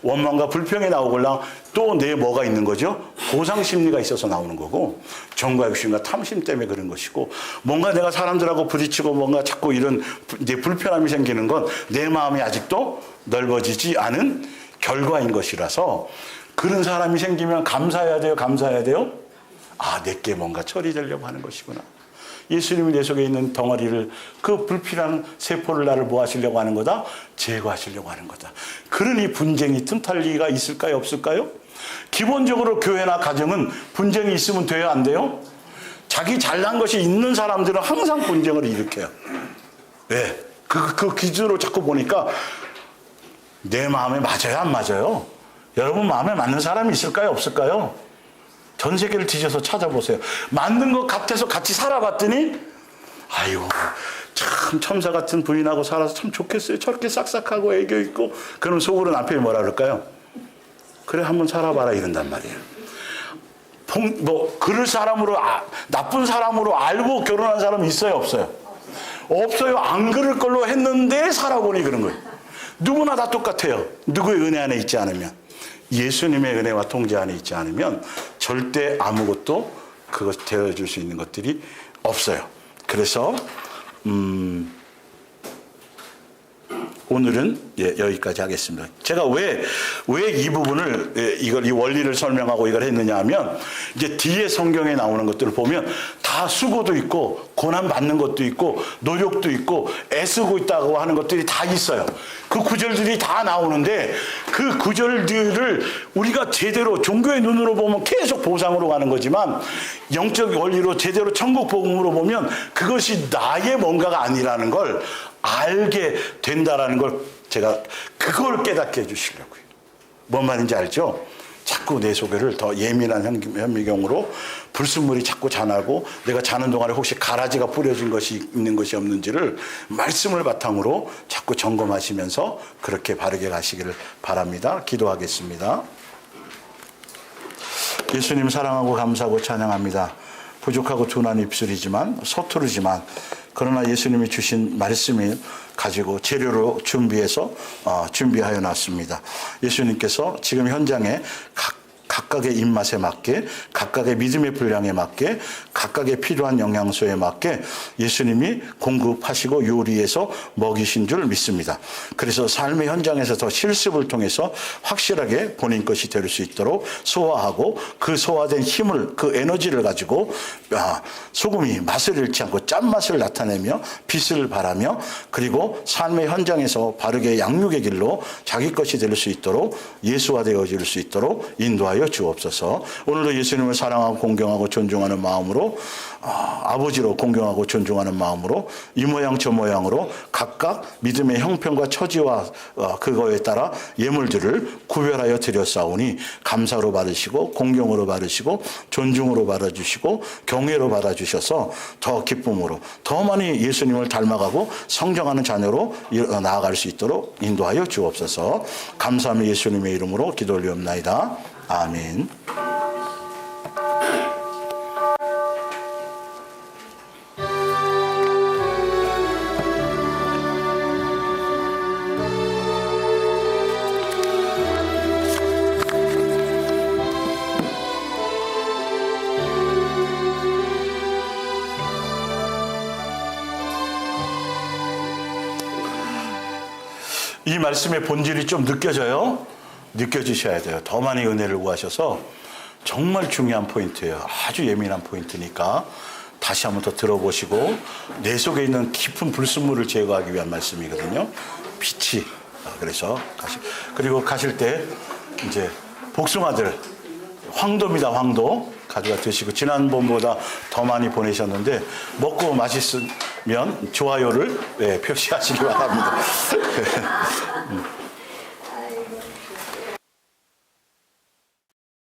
원망과 불평이 나오거나 또 내 뭐가 있는 거죠? 보상 심리가 있어서 나오는 거고, 정과 욕심과 탐심 때문에 그런 것이고, 뭔가 내가 사람들하고 부딪히고 뭔가 자꾸 이런 내 불편함이 생기는 건 내 마음이 아직도 넓어지지 않은 결과인 것이라서, 그런 사람이 생기면 감사해야 돼요. 아, 내게 뭔가 처리되려고 하는 것이구나. 예수님이 내 속에 있는 덩어리를, 그 불필요한 세포를 나를 뭐 하시려고 하는 거다? 제거하시려고 하는 거다. 그러니 분쟁이 틈탈 리가 있을까요, 없을까요? 기본적으로 교회나 가정은 분쟁이 있으면 돼요, 안 돼요? 자기 잘난 것이 있는 사람들은 항상 분쟁을 일으켜요. 왜? 그 기준으로 자꾸 보니까 내 마음에 맞아요, 안 맞아요? 여러분 마음에 맞는 사람이 있을까요, 없을까요? 전 세계를 뒤져서 찾아보세요. 맞는 것 같아서 같이 살아봤더니, 아이고, 참 천사 같은 부인하고 살아서 참 좋겠어요. 저렇게 싹싹하고 애교 있고. 그럼 속으로 남편이 뭐라 그럴까요? 그래, 한번 살아봐라 이런단 말이에요. 그럴 사람으로, 나쁜 사람으로 알고 결혼한 사람 있어요, 없어요? 없어요. 안 그럴 걸로 했는데 살아보니 그런 거예요. 누구나 다 똑같아요. 누구의 은혜 안에 있지 않으면. 예수님의 은혜와 통제 안에 있지 않으면 절대 아무것도 그것 되어줄 수 있는 것들이 없어요. 그래서 오늘은 여기까지 하겠습니다. 제가 왜 이 부분을 이 원리를 설명하고 이걸 했느냐 하면, 이제 뒤에 성경에 나오는 것들을 보면 다 수고도 있고 고난 받는 것도 있고 노력도 있고 애쓰고 있다고 하는 것들이 다 있어요. 그 구절들이 다 나오는데, 그 구절들을 우리가 제대로 종교의 눈으로 보면 계속 보상으로 가는 거지만, 영적 원리로 제대로 천국 복음으로 보면 그것이 나의 뭔가가 아니라는 걸 알게 된다라는 걸, 제가 그걸 깨닫게 해주시려고요. 뭔 말인지 알죠? 자꾸 내 속에를 더 예민한 현미경으로 불순물이 자꾸 자나고, 내가 자는 동안에 혹시 가라지가 뿌려진 것이 있는 것이 없는지를 말씀을 바탕으로 자꾸 점검하시면서 그렇게 바르게 가시기를 바랍니다. 기도하겠습니다. 예수님 사랑하고 감사하고 찬양합니다. 부족하고 둔한 입술이지만, 서투르지만, 그러나 예수님이 주신 말씀을 가지고 재료로 준비하여 놨습니다. 예수님께서 지금 현장에 각각의 입맛에 맞게, 각각의 믿음의 분량에 맞게, 각각의 필요한 영양소에 맞게 예수님이 공급하시고 요리해서 먹이신 줄 믿습니다. 그래서 삶의 현장에서 더 실습을 통해서 확실하게 본인 것이 될 수 있도록 소화하고, 그 소화된 힘을, 그 에너지를 가지고 소금이 맛을 잃지 않고 짠맛을 나타내며 빛을 발하며, 그리고 삶의 현장에서 바르게 양육의 길로 자기 것이 될 수 있도록, 예수화되어질 수 있도록 인도하여 주옵소서. 오늘도 예수님을 사랑하고 공경하고 존중하는 마음으로, 아버지로 공경하고 존중하는 마음으로, 이 모양 저 모양으로 각각 믿음의 형편과 처지와 그거에 따라 예물들을 구별하여 드렸사오니 감사로 받으시고 공경으로 받으시고 존중으로 받아주시고 경외로 받아주셔서 더 기쁨으로 더 많이 예수님을 닮아가고 성장하는 자녀로 나아갈 수 있도록 인도하여 주옵소서. 감사하며 예수님의 이름으로 기도 올리옵나이다. 아멘. 이 말씀의 본질이 좀 느껴져요? 느껴지셔야 돼요. 더 많이 은혜를 구하셔서 정말 중요한 포인트예요. 아주 예민한 포인트니까 다시 한번 더 들어보시고 내 속에 있는 깊은 불순물을 제거하기 위한 말씀이거든요. 빛이. 그래서 그리고 가실 때 이제 복숭아들 황도입니다. 황도 가져가 드시고 지난번보다 더 많이 보내셨는데 먹고 맛있으면 좋아요를 표시하시기 바랍니다.